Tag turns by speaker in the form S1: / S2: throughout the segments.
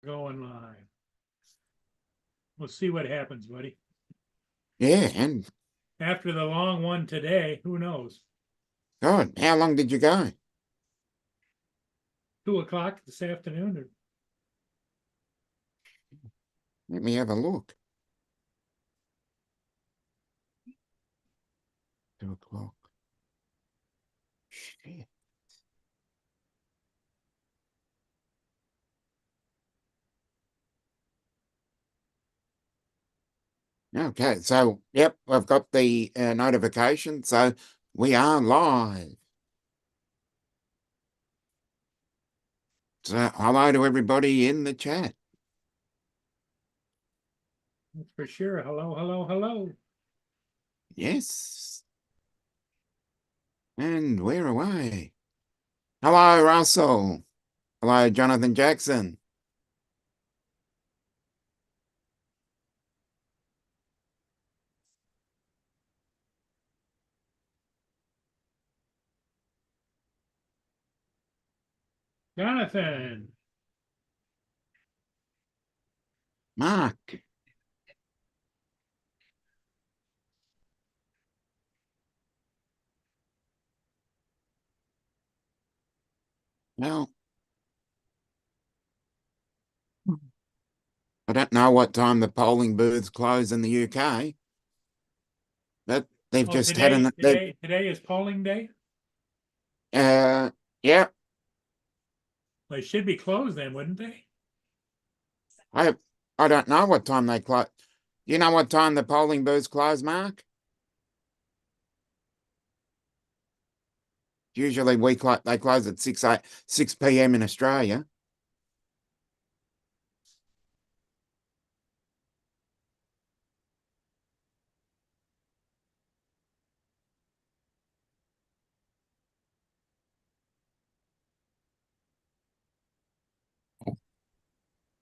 S1: Going live. We'll see what happens, buddy.
S2: Yeah, and
S1: After the long one today, who knows?
S2: God, how long did you go?
S1: 2 o'clock this afternoon. Or
S2: Let me have a look. 2 o'clock. Shit. Okay, so yep, I've got the notification, so we are live. So hello to everybody in the chat.
S1: That's for sure. Hello, hello, hello.
S2: Yes. And we're away. Hello, Russell. Hello, Jonathan Jackson.
S1: Jonathan.
S2: Mark. Well, I don't know what time the polling booths close in the UK, but they've just
S1: today,
S2: had
S1: today is polling day.
S2: Yeah.
S1: Well, it should be closed then, wouldn't they?
S2: I don't know what time they close. You know what time the polling booths close, Mark? Usually they close at 6 p.m. in Australia.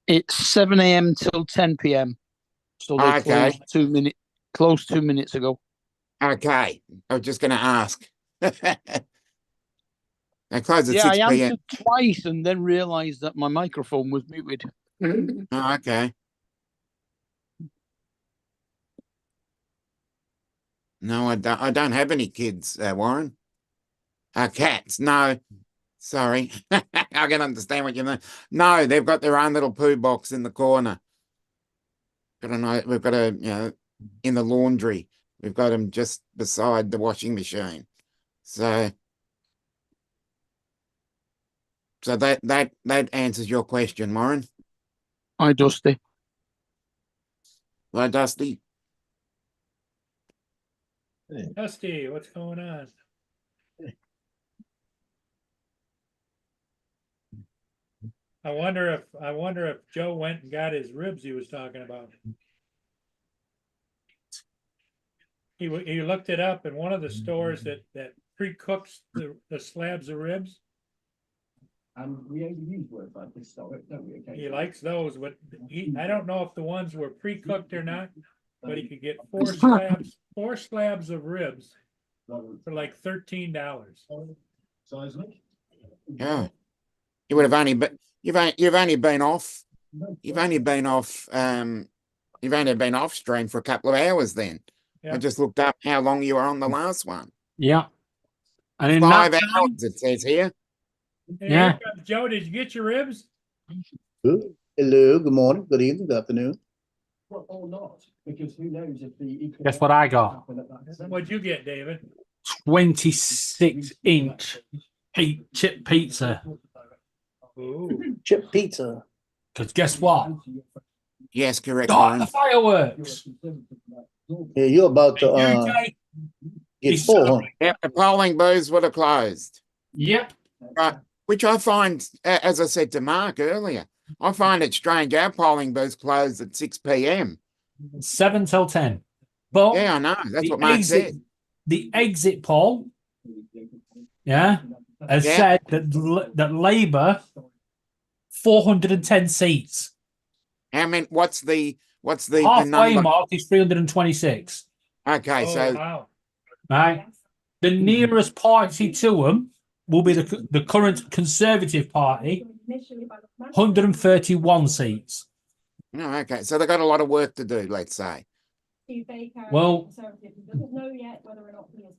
S3: It's 7 a.m. till 10 p.m. So they
S2: Okay.
S3: closed 2 minutes ago.
S2: Okay. I was just going to ask. They close at 6
S3: I
S2: p.m.
S3: answered twice and then realized that my microphone was muted.
S2: Oh, okay. No, I don't have any kids, Warren. Cats. No. Sorry. I can understand what you mean. No, they've got their own little poo box in the corner. We've got in the laundry. We've got them just beside the washing machine. So that answers your question, Warren.
S3: Hi, Dusty.
S2: Hello, Dusty.
S1: Dusty, what's going on? I wonder if Joe went and got his ribs he was talking about. He looked it up in one of the stores that pre-cooks the slabs of ribs.
S4: We only use words like historic, don't we?
S1: He likes those, but I don't know if the ones were pre-cooked or not, but he could get four slabs of ribs for like $13.
S4: Seismic?
S2: Yeah. You would have only been you've only been off stream for a couple of hours then.
S1: Yeah.
S2: I just looked up how long you were on the last one.
S5: Yeah. And in
S2: 5
S5: that time,
S2: hours, it says here.
S1: Hey,
S5: Yeah.
S1: Joe, did you get your ribs?
S4: Hello, good morning, good evening, good afternoon. Well, or not, because who knows if the
S5: guess what I got?
S1: What'd you get, David?
S5: 26-inch chip pizza.
S1: Ooh.
S4: chip pizza.
S5: Because guess what?
S2: Yes, correct,
S5: Got
S2: Warren.
S5: the fireworks.
S4: Yeah, you're about to
S5: UK.
S4: get
S5: It's
S4: full, huh?
S2: Yep, the polling booths would have closed.
S5: Yep.
S2: Right. Which I find, as I said to Mark earlier, I find it strange our polling booths close at 6 p.m.
S5: 7 till 10. But
S2: Yeah, I know. That's
S5: the
S2: what Mark
S5: exit,
S2: said.
S5: the exit poll, yeah, has said that Labour 410 seats.
S2: How many? What's the
S5: Halfway
S2: number?
S5: mark is 326.
S2: Okay, so
S1: Wow.
S5: Right. The nearest party to them will be the current Conservative Party 131 seats.
S2: Oh, okay. So they got a lot of work to do, let's say.
S5: Well,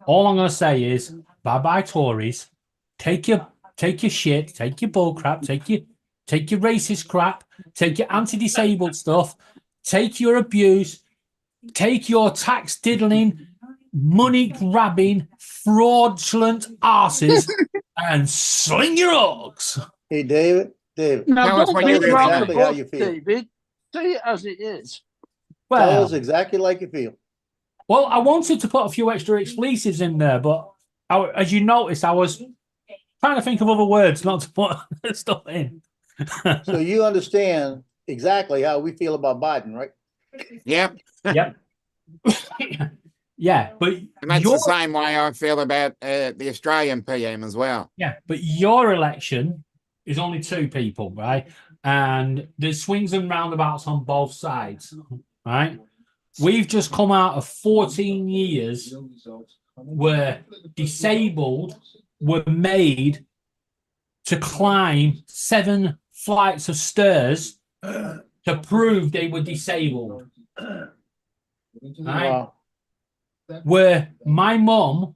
S5: all I'm going to say is bye-bye Tories. Take your shit, take your bull crap, take your racist crap, take your anti-disabled stuff, take your abuse, take your tax diddling, money grabbing, fraudulent asses, and sling your oaks.
S4: Hey, David,
S3: Now,
S2: Tell us
S3: don't
S2: what
S3: beat
S2: you really
S3: around
S2: think.
S3: the
S4: Exactly how
S3: bush,
S4: you feel.
S3: David. Say it as it is.
S4: tell
S5: Well,
S4: us exactly like you feel.
S5: I wanted to put a few extra expletives in there, but as you noticed, I was trying to think of other words not to put stuff in.
S4: So you understand exactly how we feel about Biden, right?
S2: Yep.
S5: Yep. Yeah, but
S2: And that's
S5: your,
S2: the same way I feel about the Australian PM as well.
S5: but your election is only 2 people, right? And there's swings and roundabouts on both sides, right? We've just come out of 14 years where disabled were made to climb 7 flights of stairs to prove they were disabled. Right?
S4: Wow.
S5: Where my mum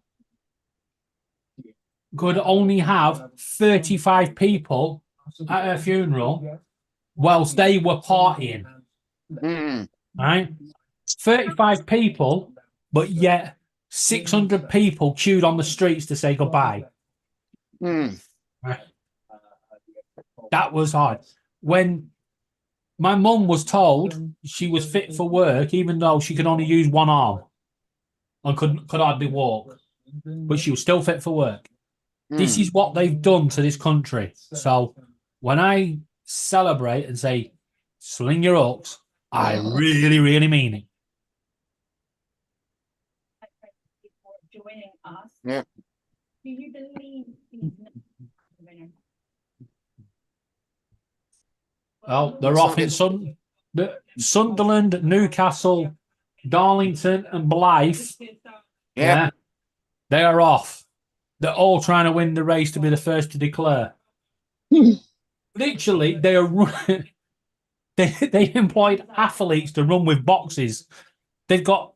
S5: could only have 35 people at her funeral whilst they were partying.
S2: Mm.
S5: Right? 35 people, but yet 600 people queued on the streets to say goodbye.
S2: Mm.
S5: That was hard. When my mum was told she was fit for work, even though she could only use one arm and could hardly walk, but she was still fit for work. This is what they've done to this country. So when I celebrate and say, sling your oaks, I really, really mean it.
S6: Joining us.
S2: Yeah.
S6: Do you believe these
S5: Well, they're off in Sunderland, Newcastle, Darlington, and Blythe.
S2: Yeah.
S5: They are off. They're all trying to win the race to be the first to declare. Literally, they are they employed athletes to run with boxes. They've got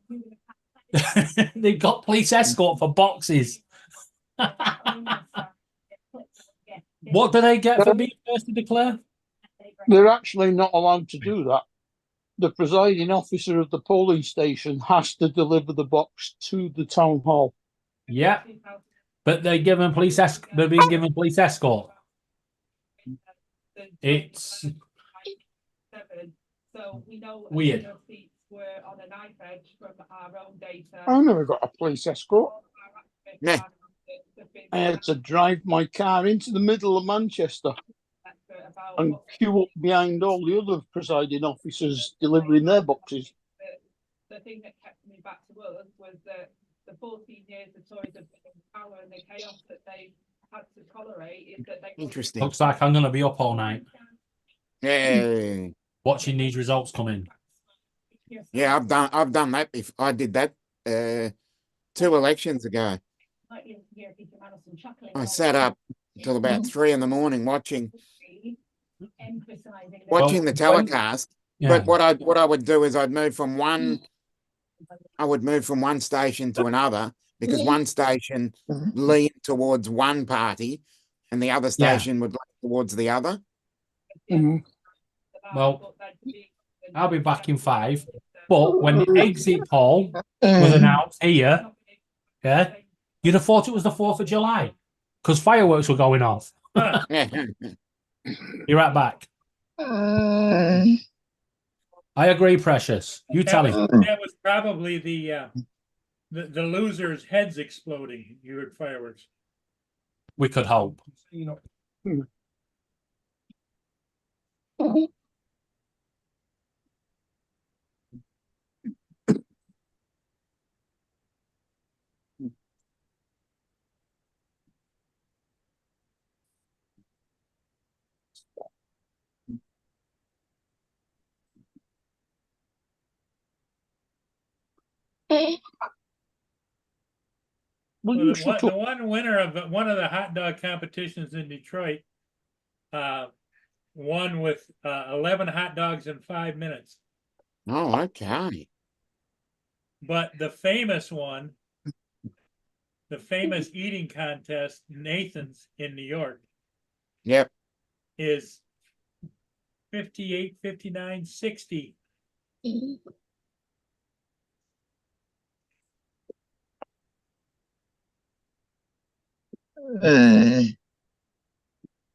S5: police escort for boxes. What do they get for being first to declare?
S3: They're actually not allowed to do that. The presiding officer of the polling station has to deliver the box to the town hall.
S5: Yeah, but they're given police they're being given police escort. It's
S6: so we know
S5: weird.
S6: Were on a knife edge from our own data.
S3: I never got a police escort.
S2: Yeah.
S3: I had to drive my car into the middle of Manchester and queue up behind all the other presiding officers delivering their boxes.
S6: The thing that kept me back to us was that the 14 years the Tories have been in power and the chaos that they had to tolerate is that they
S2: Interesting.
S5: Looks like I'm going to be up all night
S2: Yeah.
S5: watching these results come in.
S2: Yeah, I've done that before. I did that 2 elections ago. I sat up until about 3 in the morning watching the telecast.
S5: Yeah.
S2: But what I would do is I'd move from one station to another, because one station leaned towards one party and the other station would lean towards the other.
S5: Well, I'll be back in 5. But when the exit poll was announced here, yeah, you'd have thought it was the 4th of July because fireworks were going off. You're right back. I agree, Precious. You tell him.
S1: That was probably the losers' heads exploding. You heard fireworks.
S5: We could hope.
S3: Well,
S1: Well,
S3: you
S1: the
S3: should
S1: one winner of one of the hot dog competitions in Detroit one with 11 hot dogs in 5 minutes.
S2: Oh, okay.
S1: But the famous one, the famous eating contest, Nathan's in New York,
S2: Yep.
S1: is 58, 59, 60.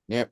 S2: Yep.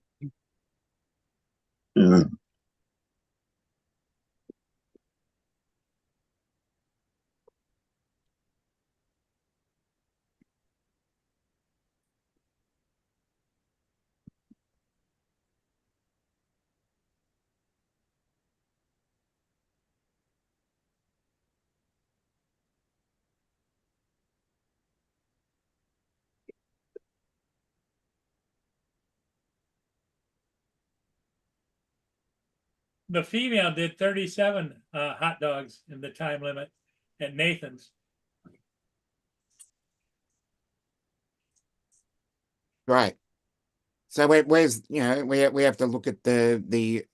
S1: The female did 37 hot dogs in the time limit at Nathan's.
S2: Right. So where's we have to look at the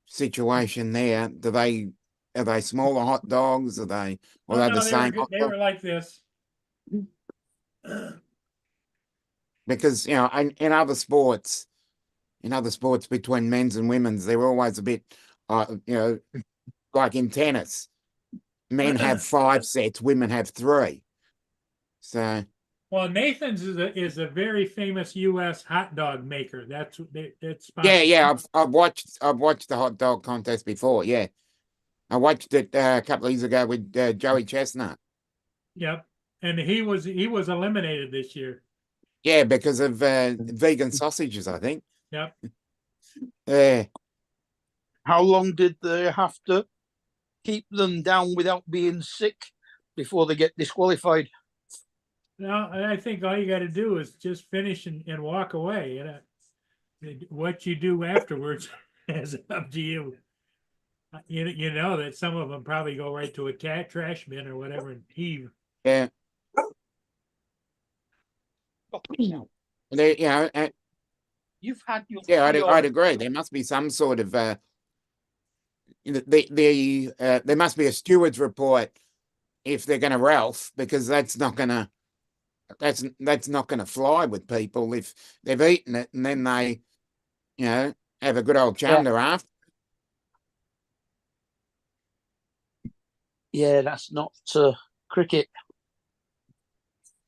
S2: situation there. Are they smaller hot dogs? Are they or
S1: Oh,
S2: are they
S1: no,
S2: the
S1: they were
S2: same
S1: good.
S2: hot
S1: They
S2: dog?
S1: were like this.
S2: Because in other sports, between men's and women's, they're always a bit like in tennis. Men have 5 sets, women have 3. So
S1: Well, Nathan's is a very famous U.S. hot dog maker. That's
S2: yeah, I've watched the hot dog contest before. Yeah, I watched it a couple of years ago with Joey Chestnut.
S1: Yep, and he was eliminated this year.
S2: Yeah, because of vegan sausages, I think.
S1: Yep.
S2: Yeah,
S3: How long did they have to keep them down without being sick before they get disqualified?
S1: Now I think all you got to do is just finish and walk away. What you do afterwards is up to you. You know that some of them probably go right to a trash bin or whatever and heave.
S2: yeah. They,
S3: You've had your
S2: yeah,
S3: fee
S2: I'd agree. There must be some sort of there must be a steward's report if they're going to Ralph, because that's not going to fly with people if they've eaten it and then they have a good old chunder after.
S3: Yeah, that's not cricket.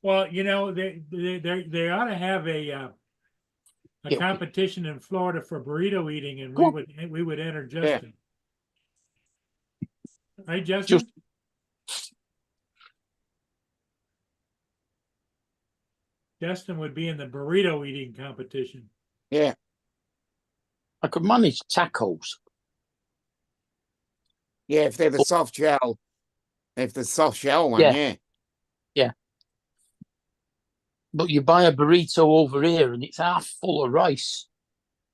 S1: Well, they ought to have a competition in Florida for burrito eating, and we would enter Justin. Right, Justin? Justin would be in the burrito eating competition.
S2: Yeah.
S3: I could manage tacos.
S2: Yeah, if they're the soft shell, one, yeah.
S3: Yeah. But you buy a burrito over here and it's half full of rice.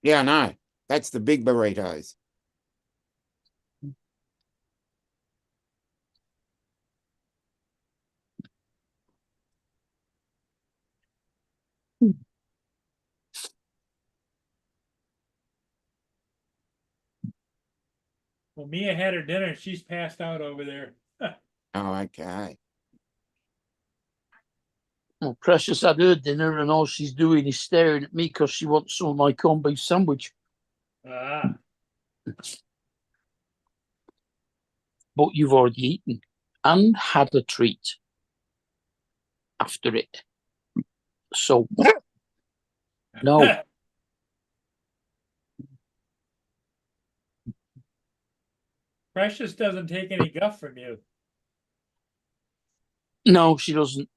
S2: Yeah, I know. That's the big burritos.
S1: Well, Mia had her dinner and she's passed out over there.
S2: Oh, okay.
S3: Well, Precious had her dinner and all she's doing is staring at me because she wants some of my corned beef sandwich.
S1: Ah.
S3: But you've already eaten and had a treat after it. So, no.
S1: Precious doesn't take any guff from you.
S3: No, she doesn't.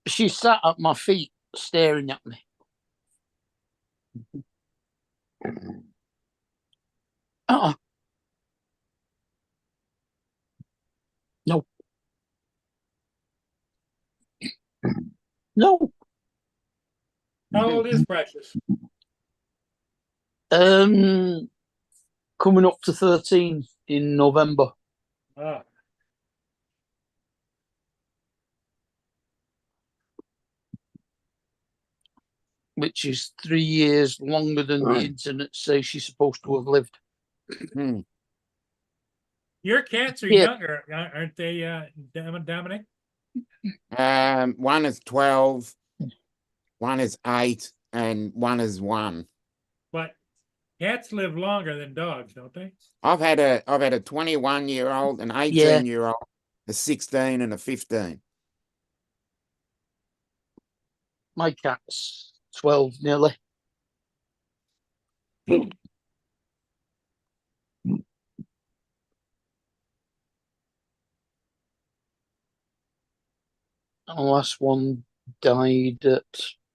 S3: She sat at my feet staring at me. No. No.
S1: How old is Precious?
S3: Coming up to 13 in November.
S1: Ah.
S3: which is 3 years longer than the internet says she's supposed to have lived.
S2: Hmm.
S1: Your cats are
S3: Yeah.
S1: younger, aren't they, Dominic?
S2: One is 12, one is 8, and one is 1.
S1: But cats live longer than dogs, don't they?
S2: I've had a 21-year-old, an 18-year-old, a 16, and a 15.
S3: My cat's 12 nearly. And the last one died at,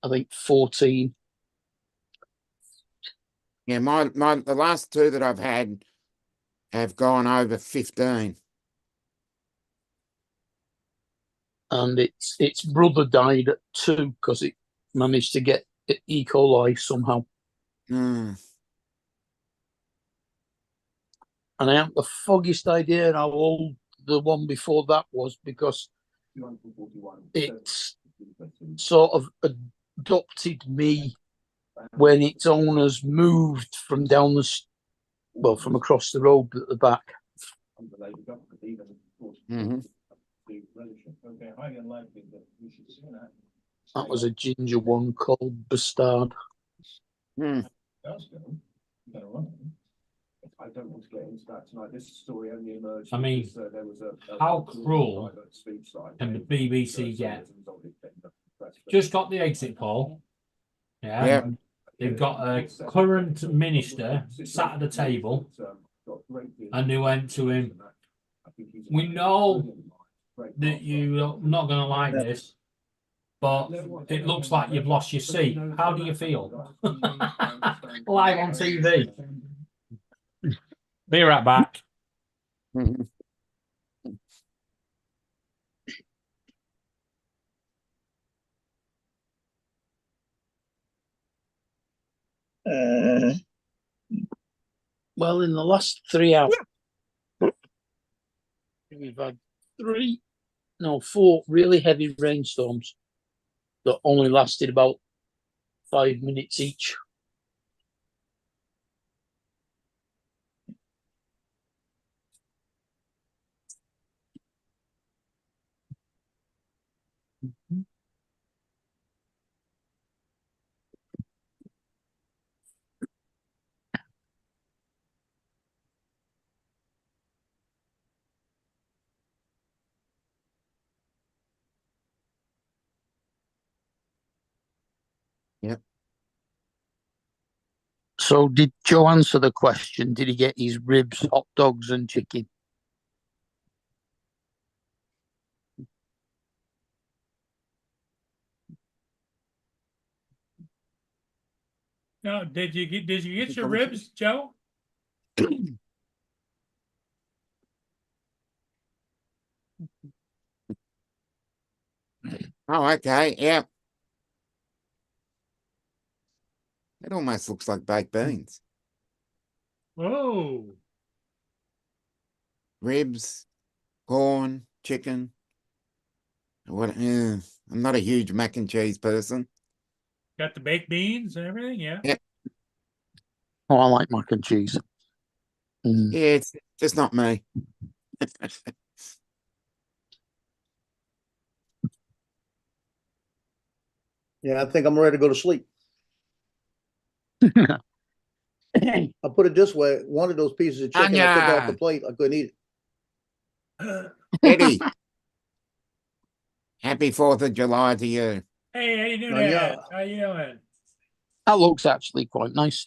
S3: I think, 14.
S2: Yeah, the last 2 that I've had have gone over 15.
S3: And its brother died at 2 because it managed to get E. coli somehow.
S2: Hmm.
S3: And I haven't the foggiest idea how old the one before that was, because it's sort of adopted me when its owners moved from down from across the road at the back.
S2: Mhm.
S3: That was a ginger one called Bastard.
S2: Hmm.
S7: I don't want to get into that tonight. This story only emerged.
S5: I mean,
S7: because, there was
S5: how cruel can the BBC get? Just got the exit poll. Yeah.
S2: Yeah.
S5: They've got a current minister sat at the table, and they went to him, "We know that you're not going to like this, but it looks like you've lost your seat. How do you feel?" Live on TV. Be right back.
S2: Mhm.
S3: Well, in the last 3 hours, we've had 4 really heavy rainstorms that only lasted about 5 minutes each.
S2: Yep.
S3: So did Joe answer the question? Did he get his ribs, hot dogs and chicken?
S1: No, did you get your ribs, Joe?
S2: Oh, okay. Yeah. It almost looks like baked beans.
S1: Oh,
S2: Ribs, corn, chicken. What? I'm not a huge mac and cheese person.
S1: got the baked beans and everything, yeah.
S3: Oh, I like mac and cheese. Mm.
S2: Yeah, it's just not me.
S4: Yeah, I think I'm ready to go to sleep. I'll put it this way, one of those pieces of chicken I took off the
S2: Anya.
S4: plate, I couldn't eat it.
S2: Eddie. Happy 4th of July to you.
S1: Hey, how you doing?
S4: Oh, yeah.
S1: How you doing?
S3: That looks actually quite nice.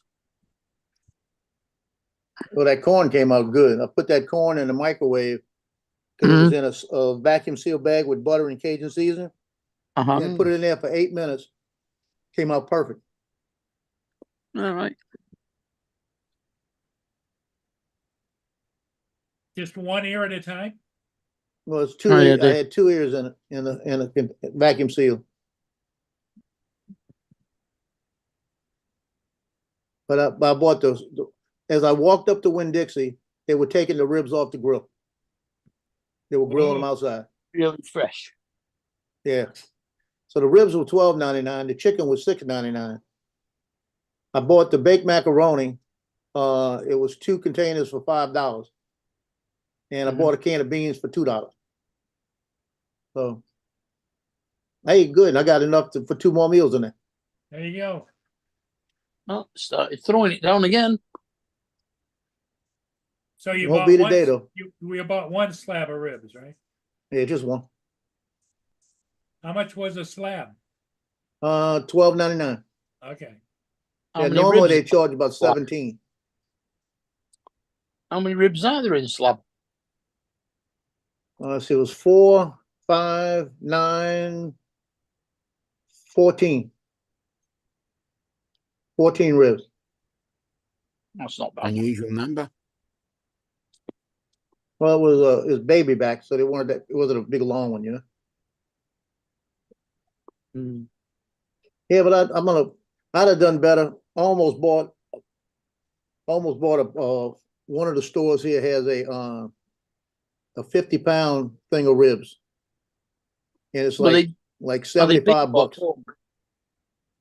S4: Well, that corn came out good. I put that corn in the microwave because it was in a vacuum sealed bag with butter and Cajun seasoning.
S3: Uh-huh.
S4: And put it in there for 8 minutes. Came out perfect.
S3: All right.
S1: Just one ear at a time?
S4: Well, it's 2
S3: Oh, yeah,
S4: I had 2 ears in it in a vacuum seal. But I bought those. As I walked up to Winn-Dixie, they were taking the ribs off the grill. They were grilling them outside.
S3: Really fresh.
S4: Yeah. So the ribs were $12.99. The chicken was $6.99. I bought the baked macaroni. It was 2 containers for $5. And I
S3: Mhm.
S4: bought a can of beans for $2. So I ate good and I got enough for 2 more meals in there.
S1: There you go.
S3: Oh, started throwing it down again.
S1: So you
S4: Won't
S1: bought
S4: be
S1: one,
S4: today though.
S1: we bought one slab of ribs, right?
S4: Yeah, just one.
S1: How much was a slab?
S4: $12.99.
S1: Okay.
S3: How
S4: Yeah,
S3: many
S4: normally
S3: ribs?
S4: they charge about 17.
S3: How many ribs are there in a slab?
S4: Let's see, it was 4, 5, 9, 14. 14 ribs.
S3: That's not bad.
S2: Unusual number.
S4: Well, it was baby back, so they wanted that. It wasn't a big long one, you know.
S3: Mm.
S4: Yeah, but I'd have done better. Almost bought a one of the stores here has a 50-pound thing of ribs, and it's
S3: But
S4: like
S3: are they big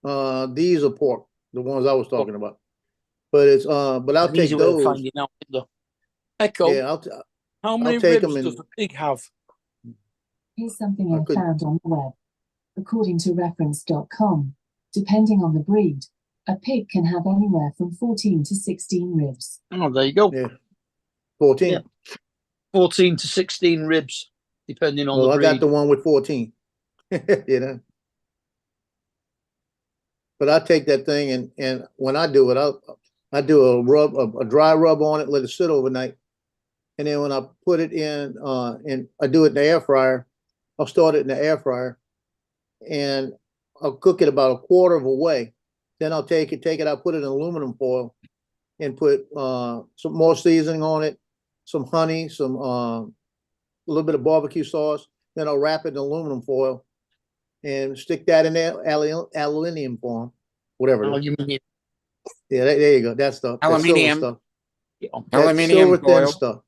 S4: $75. These are pork, the ones I was talking about. But it's but I'll
S3: An
S4: take
S3: easy way of
S4: those.
S3: finding out. Though. Echo,
S4: Yeah,
S3: how many
S4: take
S3: ribs
S4: 'em
S3: does
S4: and-
S3: a pig have?
S8: Here's something
S4: I
S8: I
S4: could-
S8: found on the web. According to reference.com, depending on the breed, a pig can have anywhere from 14 to 16 ribs.
S3: Oh, there you go.
S4: Yeah. 14.
S3: Yeah. 14 to 16 ribs, depending on
S4: Well,
S3: the
S4: I
S3: breed.
S4: got the one with 14. You know. But I take that thing and when I do it, I do a dry rub on it, let it sit overnight. And then when I put it in and I do it in the air fryer, I'll start it in the air fryer and I'll cook it about a quarter of a way. Then I'll take it out, put it in aluminum foil and put some more seasoning on it, some honey, some a little bit of barbecue sauce. Then I'll wrap it in aluminum foil and stick that in there, aluminum foil, whatever it is.
S3: Aluminium.
S4: Yeah, there you go. That stuff. That silver
S2: Aluminium.
S4: stuff.
S3: Yeah.
S4: That
S2: Aluminium
S4: silver thin
S2: foil.
S4: stuff.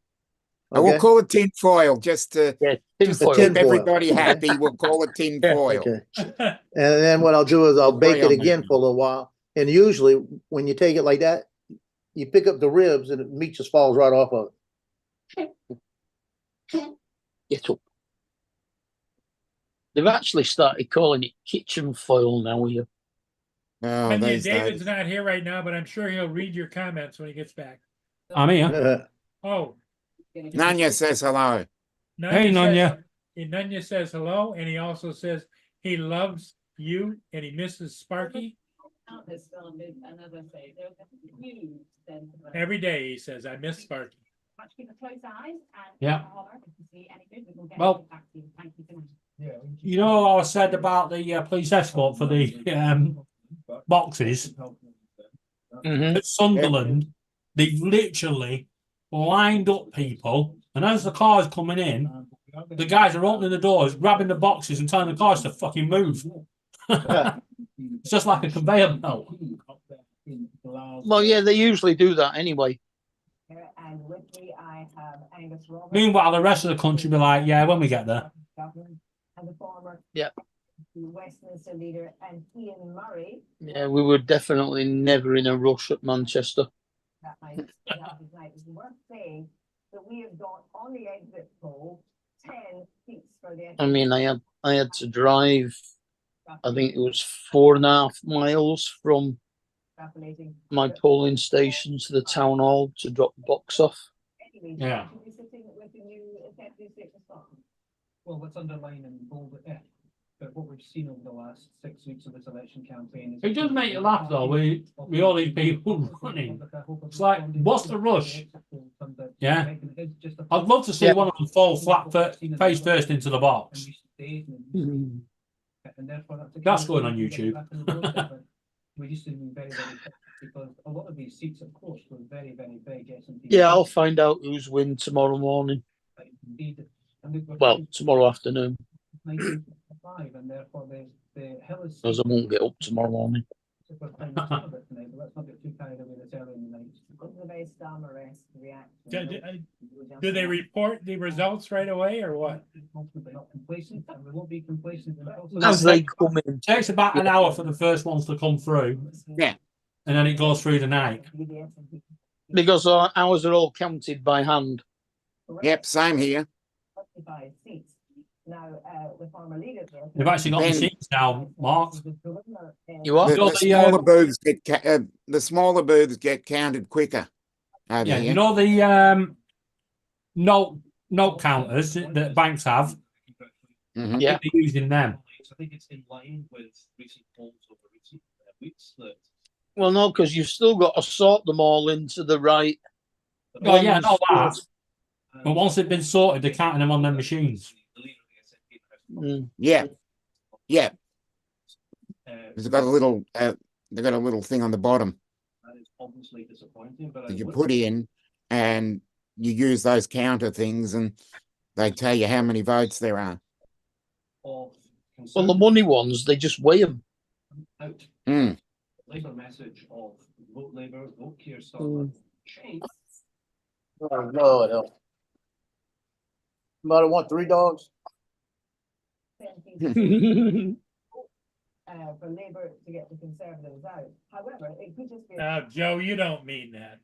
S2: I will
S4: Okay?
S2: call it tin foil just to
S3: Yeah, tin
S2: just to
S3: foil.
S2: keep
S4: Tin foil.
S2: everybody
S4: Okay.
S2: happy. We'll call it tin
S3: Yeah,
S2: foil.
S4: Okay. And then what I'll do is I'll
S2: Agree
S4: bake it
S2: on that.
S4: again for a little while. And usually when you take it like that, you pick up the ribs and the meat just falls right off of it.
S3: Get up. They've actually started calling it kitchen foil now here.
S2: Oh,
S1: Anya,
S2: these
S1: David's
S2: days.
S1: not here right now, but I'm sure he'll read your comments when he gets back.
S5: I'm here.
S1: Oh,
S2: Nanya says hello.
S5: Hey, Nanya.
S1: Nanya says hello, and he also says he loves you and he misses Sparky. Every day he says, I miss Sparky.
S5: Yeah. Well, you know what I said about the police escort for the boxes
S3: Mm-hmm.
S5: at Sunderland? They literally lined up people, and as the car's coming in, the guys are opening the doors, grabbing the boxes, and telling the cars to fucking move. It's just like a conveyor belt.
S3: Well, yeah, they usually do that anyway.
S9: And with me, I have Angus Roberts.
S5: Meanwhile, the rest of the country be like, yeah, when we get there.
S9: And the former
S3: Yep.
S9: Westminster leader, and Ian Murray.
S3: Yeah, we were definitely never in a rush at Manchester.
S9: That night, it's worth saying that we have got on the exit poll 10 seats for the.
S3: I mean, I had to drive. I think it was 4.5 miles from my polling station to the town hall to drop the box off.
S5: Yeah.
S7: Well, let's underline and bold it in. But what we've seen over the last 6 weeks of this election campaign is.
S5: It does make you laugh though, with all these people running. It's like, what's the rush? Yeah. I'd love to see
S3: Yeah.
S5: one of them fall face first into the box. That's going on YouTube.
S7: We used to be very, very quick because a lot of these seats, of course, were very, very big.
S3: Yeah, I'll find out who's win tomorrow morning. Well, tomorrow afternoon,
S7: 1955, and therefore the hill is.
S3: because I won't get up tomorrow morning.
S7: Let's not get too carried away this early in the night.
S1: Do they report the results right away or what?
S7: We're not complacent, and we won't be complacent.
S3: As they come in,
S5: Takes about an hour for the first ones to come through.
S2: Yeah.
S5: and then it goes through the night.
S3: Because ours are all counted by hand.
S2: Yep, same here.
S9: 25 seats. Now, the former leader.
S5: They've actually got
S2: Ben-
S5: machines now, Mark.
S3: You what?
S2: The,
S5: So
S2: the
S5: the,
S2: smaller booths get the smaller booths get counted quicker over
S5: Yeah,
S2: here.
S5: you know the note counters that banks have.
S2: Mhm.
S3: Yeah.
S5: They're using them.
S7: I think it's in line with recent polls over recent weeks that.
S3: Well, no, because you've still got to sort them all into the right.
S5: Oh yeah,
S3: ones.
S5: not that. But once they've been sorted, they're counting them on their machines.
S3: Mm.
S2: Yeah, yeah.
S7: Uh,
S2: They've got a little they've got a little thing on the bottom
S7: that is obviously disappointing, but
S2: that
S7: I
S2: you
S7: would
S2: put in, and you use those counter things, and they tell you how many votes there are.
S7: of
S3: Well, the money ones, they just weigh them.
S7: out
S2: Mm.
S7: Labour message of vote Labour, vote Keir Starmer, change.
S4: Oh, Lord, help. Somebody want 3 dogs?
S9: For Labour to get the Conservatives out. However, it could just be.
S1: Now, Joe, you don't mean that.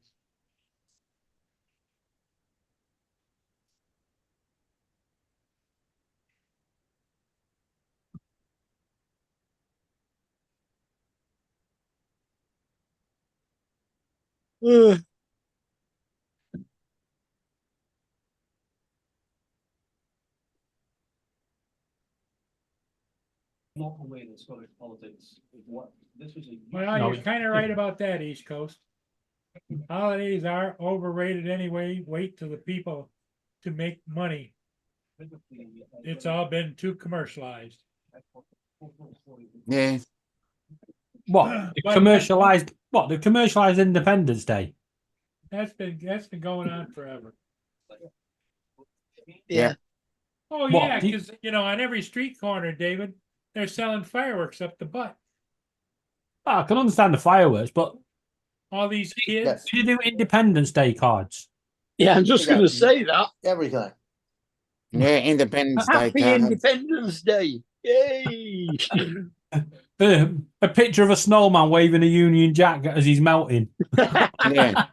S7: Not the way that Scottish politics is what this was a.
S1: Well,
S5: No,
S1: you're kind of right about that, East Coast. Holidays are overrated anyway. Wait till the people to make money. It's all been too commercialized.
S2: Yeah,
S5: What?
S1: But-
S5: Commercialized? What? The commercialized Independence Day?
S1: That's been going on forever.
S3: Yeah.
S1: Oh,
S5: What,
S1: yeah,
S5: do you-
S1: because, on every street corner, David, they're selling fireworks up the butt.
S5: I can understand the fireworks, but
S1: All these kids.
S5: did you do Independence Day cards?
S3: Yeah, I'm just
S4: They got
S3: going to say that.
S4: Everything.
S2: yeah. Independence Day
S3: Happy
S2: cards.
S3: Independence Day. Yay.
S5: A picture of a snowman waving a Union Jack as he's melting.
S2: Yeah,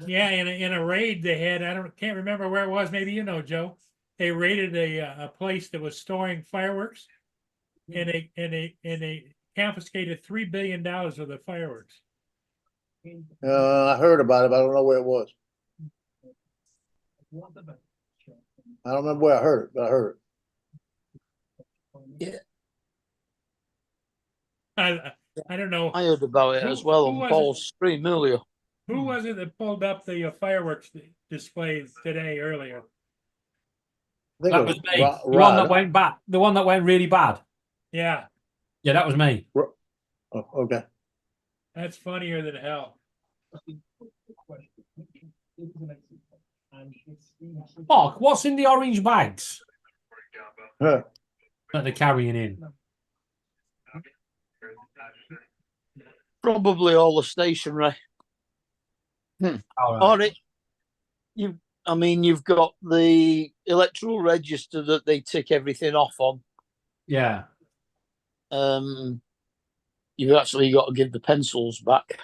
S1: Yeah, in a raid they had, can't remember where it was, maybe Joe. They raided a place that was storing fireworks. And they confiscated $3 billion worth of fireworks.
S4: I heard about it, but I don't know where it was. I don't remember where I heard it, but I heard it.
S1: I don't know.
S3: I heard about it as well
S1: Who
S3: on
S1: was
S3: Paul's stream earlier.
S1: Who was it that pulled up the fireworks displays today earlier?
S4: I think
S5: That
S4: it
S5: was me.
S4: Rod.
S5: The one that went bad. The one that went really bad.
S1: Yeah,
S5: Yeah, that was me.
S4: Oh, okay.
S1: that's funnier than hell.
S5: Mark, what's in the orange bags
S4: Huh.
S5: that they're carrying in?
S3: Probably all the stationery.
S5: All right.
S3: Or you've got the electoral register that they tick everything off on.
S5: Yeah.
S3: You've actually got to give the pencils back.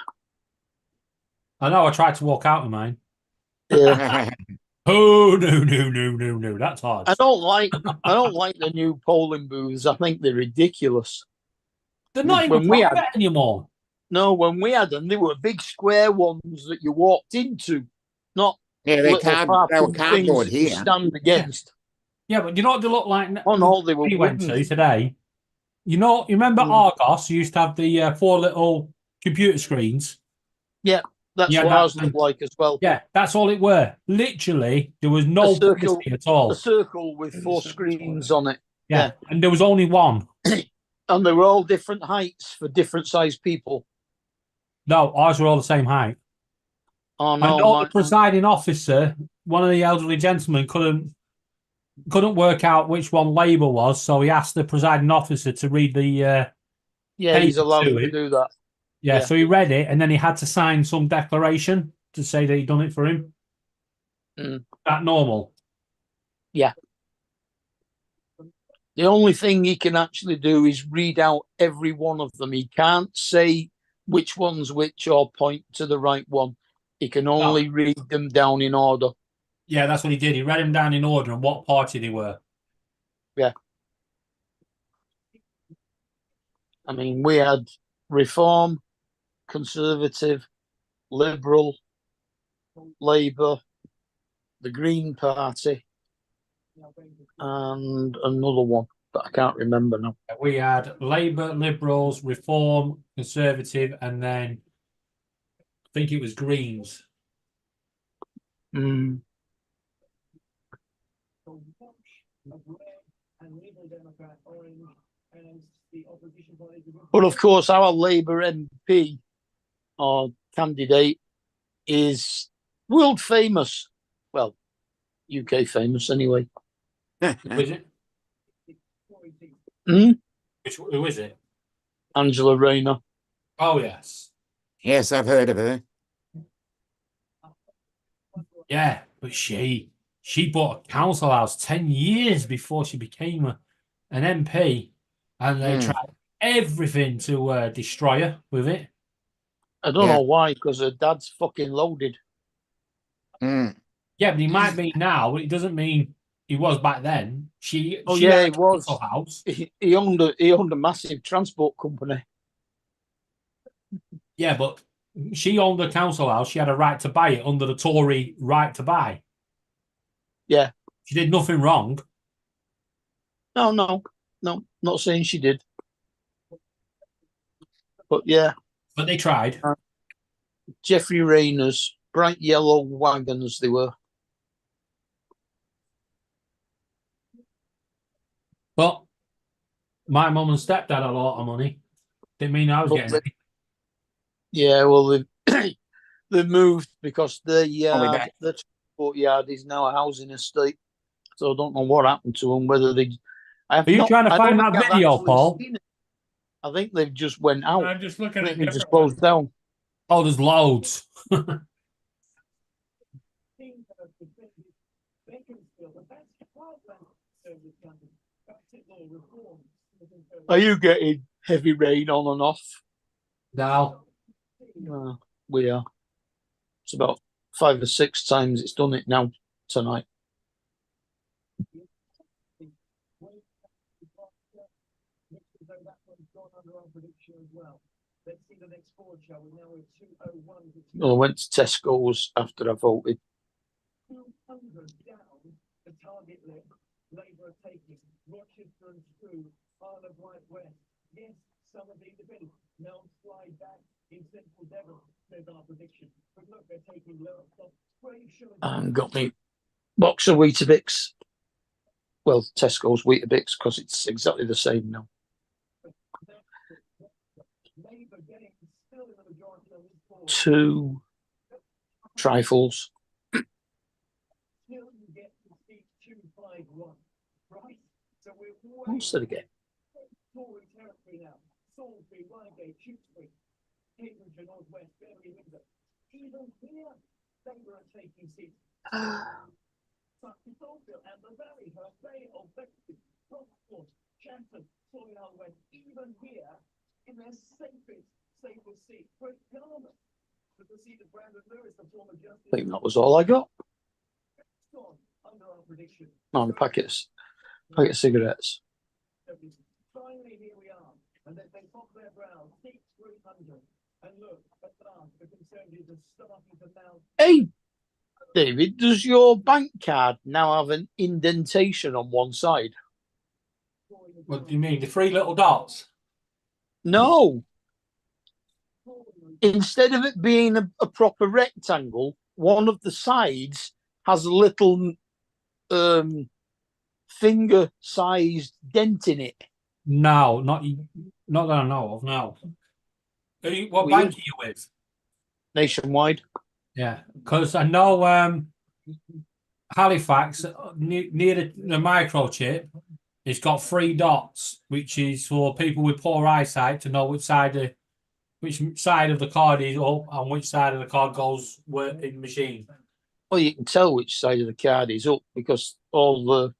S5: I know. I tried to walk out with mine.
S3: Yeah.
S5: Oh no! That's hard.
S3: I don't like the new polling booths. I think they're ridiculous.
S5: They're not
S3: When
S5: even
S3: we
S5: private
S3: had-
S5: anymore.
S3: No, when we had them, they were big square ones that you walked into, not
S2: yeah.
S3: little
S2: They were
S3: parking things
S2: cardboard
S3: that you
S2: here.
S3: stand against.
S5: Yeah, but you know what they look like?
S3: Oh no, they were
S5: We went
S3: wooden.
S5: to today. You remember Argos used to have the 4 little computer screens.
S3: That's
S5: Yeah,
S3: what
S5: that-
S3: ours looked like as well.
S5: Yeah, that's all it were. Literally, there was no
S3: A circle-
S5: privacy at all.
S3: A circle with 4 screens on it,
S5: Yeah, and there was only one.
S3: and they were all different heights for different sized people.
S5: No, ours were all the same height.
S3: Oh
S5: I
S3: no,
S5: know the presiding officer, one of the elderly gentlemen, couldn't work out which one Labour was, so he asked the presiding officer to read the.
S3: yeah, he's
S5: paper
S3: allowed
S5: to
S3: to
S5: it.
S3: do that.
S5: Yeah,
S3: Yeah.
S5: so he read it, and then he had to sign some declaration to say that he'd done it for him.
S3: Mm.
S5: That normal.
S3: Yeah. The only thing he can actually do is read out every one of them. He can't say which one's which or point to the right one. He can only read them down in order.
S5: Yeah, that's what he did. He read them down in order and what party they were.
S3: Yeah. I mean, we had Reform, Conservative, Liberal, Labour, the Green Party, and another one that I can't remember now.
S5: We had Labour, Liberals, Reform, Conservative, and then I think it was Greens.
S3: Mm. But of course, our Labour MP or candidate is world famous. Well, UK famous anyway.
S5: Who is it?
S3: Hmm?
S5: Who is it?
S3: Angela Rayner.
S5: Oh, yes.
S2: Yes, I've heard of her.
S5: Yeah, but she bought a council house 10 years before she became an MP, and they tried everything to destroy her with it.
S3: I don't know why, because her dad's fucking loaded.
S2: Mm.
S5: Yeah, but he might be now, but it doesn't mean he was back then. She
S3: Oh
S5: she
S3: yeah,
S5: had
S3: he
S5: a
S3: was.
S5: council house.
S3: He owned a massive transport company.
S5: Yeah, but she owned a council house. She had a right to buy it under the Tory right to buy.
S3: Yeah.
S5: She did nothing wrong.
S3: No, not saying she did. But yeah.
S5: But they tried.
S3: Jeffrey Rayner's bright yellow wagons they were.
S5: But my mum and stepdad had a lot of money. Didn't mean I was
S3: But
S5: getting any.
S3: Yeah, well they've moved because the
S2: back.
S3: the transport yard is now a housing estate. So I don't know what happened to them. Whether they
S5: Are you trying to find that video, Paul?
S3: I think they've just went out.
S1: I'm just looking
S3: I
S1: at
S3: think they just
S1: different
S3: closed down.
S5: Oh, there's loads.
S3: Are you getting heavy rain on and off?
S5: No.
S3: We are. It's about 5 or 6 times it's done it now tonight. I went to Tesco's after I voted. And got me box of Weetabix. Well, Tesco's Weetabix because it's exactly the same now. 2 trifles. What's that again? I think that was all I got. On a packet of cigarettes. Hey, David, does your bank card now have an indentation on one side?
S5: What do you mean? The 3 little dots?
S3: No. Instead of it being a proper rectangle, one of the sides has a little finger-sized dent in it.
S5: No, not that I know of. No. What
S3: Weird.
S5: bank are you with?
S3: Nationwide.
S5: Yeah, because I know Halifax near the microchip, it's got 3 dots, which is for people with poor eyesight to know which side of the card is up and which side of the card goes in the machine.
S3: Well, you can tell which side of the card is up because all the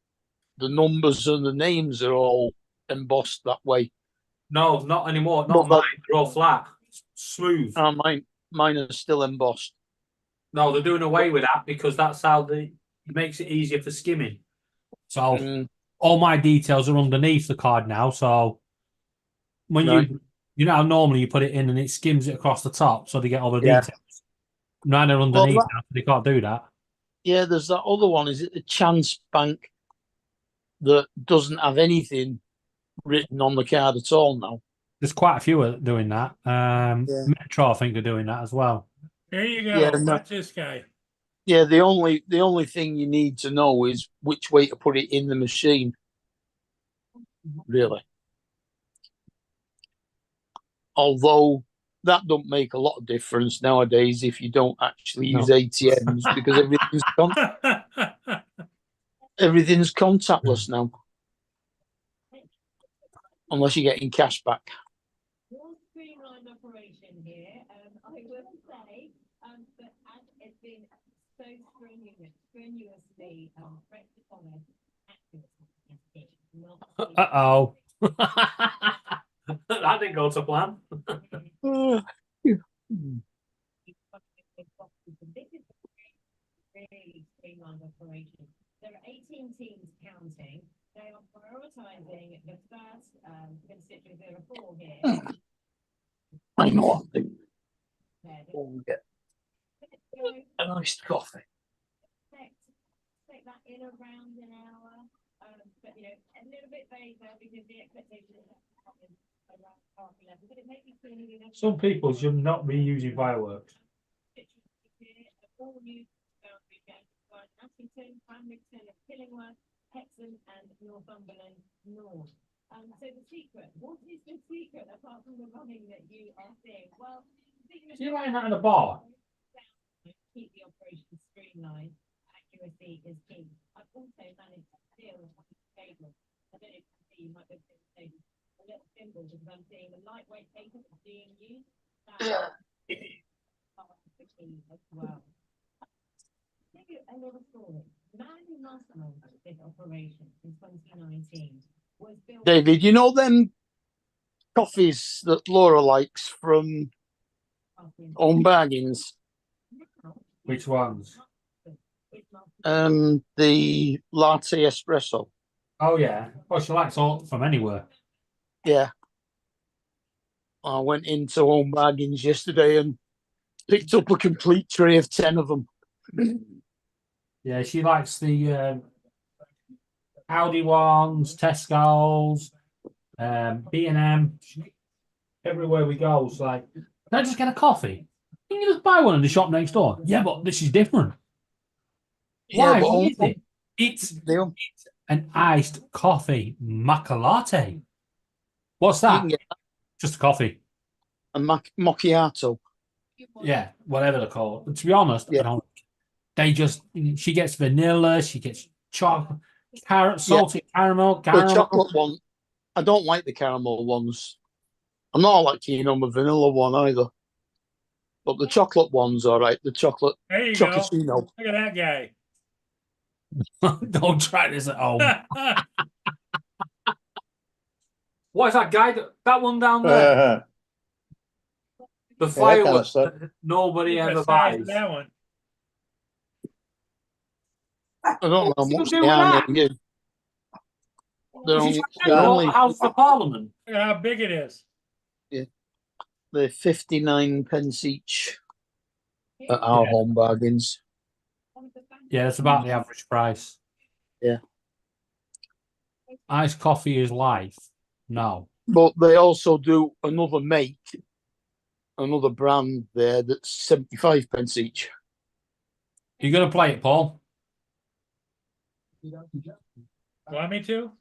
S3: the numbers and the names are all embossed that way.
S5: No, not anymore.
S3: But
S5: Not mine. They're all flat, smooth.
S3: And mine are still embossed.
S5: No, they're doing away with that because that's how it makes it easier for skimming. So
S3: Mm,
S5: all my details are underneath the card now. So when
S3: Right.
S5: you know how normally you put it in and it skims it across the top, so they get all the
S3: Yeah.
S5: details. Mine are underneath
S3: that-
S5: now, so they can't do that.
S3: Yeah, there's that other one. Is it the Chance Bank that doesn't have anything written on the card at all now?
S5: There's quite a few are doing that.
S3: Yeah.
S5: Metro, I think, are doing that as well.
S1: There you go.
S3: Yeah, no.
S1: Watch this guy.
S3: Yeah, the only thing you need to know is which way to put it in the machine. Really. Although that don't make a lot of difference nowadays if you don't actually use ATMs because everything's contactless now. Unless you're getting cash back.
S9: More streamlined operation here. I will say that as it's been so strenuously rectified,
S5: Uh-oh. That didn't go to plan.
S9: This is really streamlined operation. There are 18 teams counting. They are prioritising the first constituents. There are 4 here.
S3: I know.
S9: There.
S3: We'll get a nice coffee.
S9: Take that in around an hour, but you know, a little bit later because the expectation is around 11:30. But it may be sooner than that.
S5: Some people should not be using fireworks.
S9: All new boundary games by Ashington, Cranbrookton, Killingworth, Hexham, and Northumberland North. So the secret, what is the secret apart from the running that you are seeing? Well,
S5: Is he writing that in a bar?
S9: keep the operation streamlined. Accuracy is key. I've also managed to steal a cable. I don't know if you can see, you might be able to see a little symbol because I'm seeing the lightweight paper that's being used. That's the key as well. Give you a little story. The man who masterminded this operation in 2019 was Bill.
S3: David, you know them coffees that Laura likes from Home Bargains?
S5: Which ones?
S3: The latte espresso.
S5: Oh, yeah. Oh, she likes all from anywhere.
S3: Yeah. I went into Home Bargains yesterday and picked up a complete tray of 10 of them.
S5: Yeah, she likes the Audi ones, Tesco's, B&M. Everywhere we go, it's like, can I just get a coffee? Can you just buy one in the shop next door? Yeah, but this is different. Why?
S3: but
S5: What is it? It's
S3: they
S5: an iced coffee macchiato. What's
S3: you
S5: that?
S3: can get
S5: Just a coffee.
S3: a macchiato.
S5: Yeah, whatever they're called. But to be honest,
S3: Yeah.
S5: I don't. They just she gets vanilla, she gets chocolate, salted caramel,
S3: The chocolate one, I don't like the caramel ones. I'm not like keen on the vanilla one either. But the chocolate one's all right. The chocolate
S1: There you go.
S3: chocotino.
S1: Look at that guy.
S5: Don't try this at home. What is that guy? That one down there? The
S4: that kinda
S5: fireworks
S4: stuff.
S5: that nobody
S1: Look at
S5: ever
S1: the size of
S5: buys.
S1: that one.
S3: I don't know
S5: What's he
S3: much
S5: doing
S3: they
S5: with
S3: are
S5: that?
S3: new. They're
S5: Is he
S3: only,
S5: trying to
S3: they're
S5: go
S3: only
S5: to the House of Parliament?
S1: Look at how big it is.
S3: they're 59 pence each at our Home Bargains.
S5: Yeah, it's about the average price.
S3: Yeah.
S5: Iced coffee is life. No.
S3: But they also do another make, another brand there that's 75 pence each.
S5: You gonna play it, Paul?
S1: Want me to?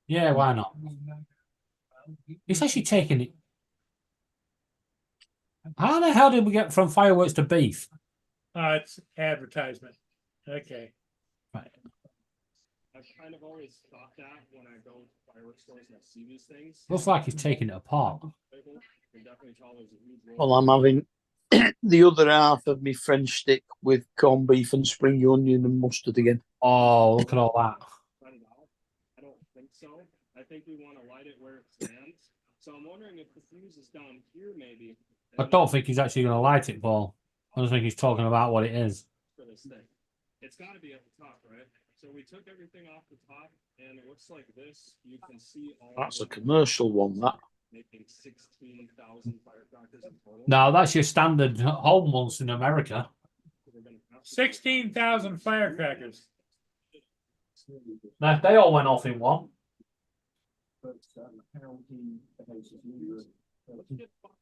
S5: Yeah, why not? It's actually taking it. How the hell did we get from fireworks to beef?
S1: It's advertisement. Okay.
S5: Right.
S10: I've kind of always thought that when I go to fireworks stores and I see these things.
S5: Looks like he's taking it apart.
S10: You can definitely tell there's a huge
S3: Well, I'm having the other half of my French stick with corned beef and spring onion and mustard again.
S5: Oh, look at all that.
S10: think we want to light it where it stands. So I'm wondering if the fuse is down here, maybe.
S5: I don't think he's actually going to light it, Paul. I don't think he's talking about what it is.
S10: For this thing, it's got to be at the top, right? So we took everything off the top, and it looks like this. You can see all.
S3: That's a commercial one, that.
S10: Making 16,000 firecrackers in total.
S5: No, that's your standard home ones in America.
S1: 16,000 firecrackers.
S5: Now, if they all went off in one.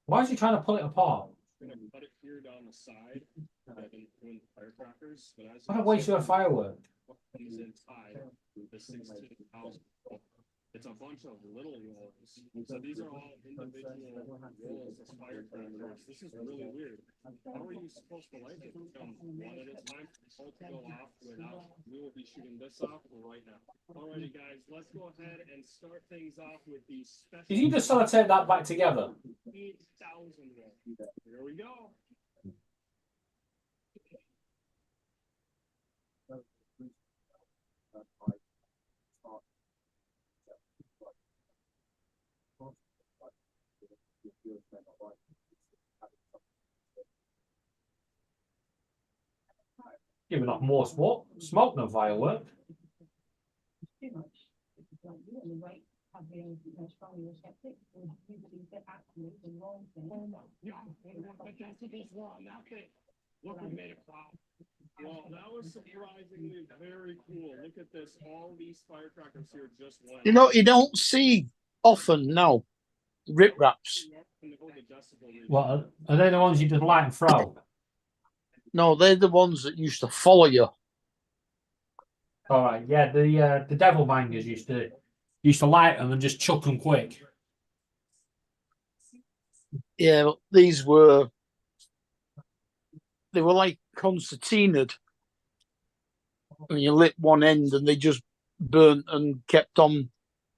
S5: Why is he trying to pull it apart?
S10: Gonna cut it here down the side, and doing the firecrackers. But as
S5: What a waste of a firework.
S10: what comes inside the 16,000. It's a bunch of little rolls. So these are all individual rolls as firecrackers. This is really weird. How are you supposed to light it? One at a time, all to go off without. We will be shooting this off right now. Alrighty, guys, let's go ahead and start things off with these special.
S5: Did you just sort of take that back together?
S10: 8,000 rolls. Here we go.
S5: Giving off more smoke than firework.
S9: Too much. Like you and the right have been strongly skeptic and usually get actually the wrong thing.
S10: Look, we made it pop. Well, that was surprisingly very cool. Look at this. All these firecrackers here just went.
S3: You know, you don't see often now rip wraps.
S5: What are they the ones you just light and throw?
S3: No, they're the ones that used to follow you.
S5: All right, yeah, the devil bangers used to light them and just chuck them quick.
S3: Yeah, but these were like concertinaed. And you lit one end and they just burnt and kept on.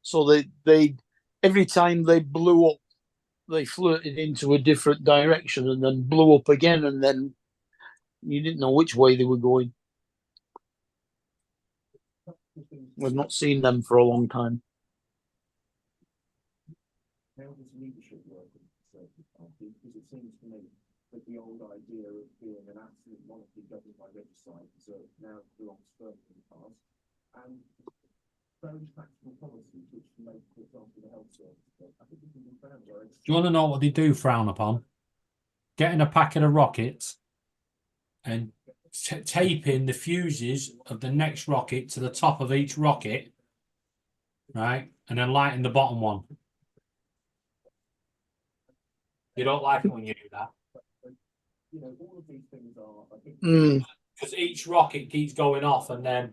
S3: So they every time they blew up, they flirted into a different direction and then blew up again, and then you didn't know which way they were going. We've not seen them for a long time.
S11: How does leadership work in conservative party? Because it seems to me that the old idea of being an absolute monarchy governed by regicide now belongs firmly in the past. And very practical policies which make, for example, the health service. I think we can be found where it's.
S5: Do you want to know what they do frown upon? Getting a packet of rockets and taping the fuses of the next rocket to the top of each rocket, right? And then lighting the bottom one. You don't like it when you do that.
S11: You know, all of these things are.
S5: Because each rocket keeps going off and then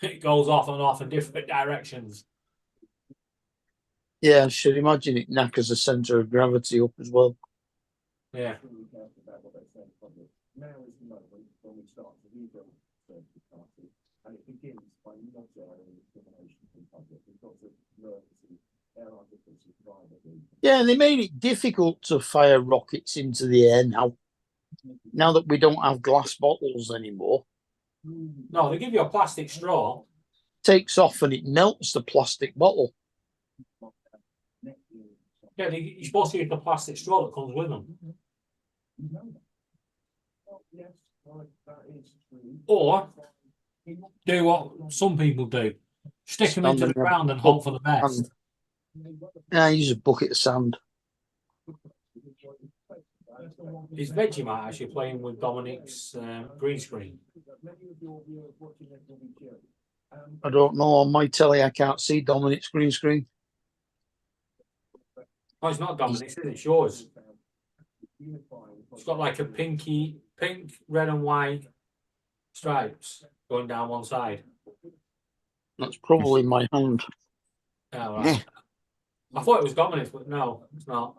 S5: it goes off and off in different directions.
S3: Yeah, I should imagine it knackers the centre of gravity up as well.
S5: Yeah.
S11: Now is the moment when we start to rebuild the Conservative Party, and it begins by not allowing discrimination in public. We've got to learn to see there are differences privately.
S3: Yeah, they made it difficult to fire rockets into the air now. Now that we don't have glass bottles anymore,
S5: No, they give you a plastic straw.
S3: takes off and it melts the plastic bottle.
S5: Yeah, you're supposed to use the plastic straw that comes with them. Or do what some people do. Stick them into the ground and hope for the best.
S3: Yeah, use a bucket of sand.
S5: Is Vegemite actually playing with Dominic's green screen?
S3: I don't know. On my telly, I can't see Dominic's green screen.
S5: Oh, it's not Dominic's, is it? It's yours. It's got like a pink, red and white stripes going down one side.
S3: That's probably my hand.
S5: Oh, right. I thought it was Dominic's, but no, it's not.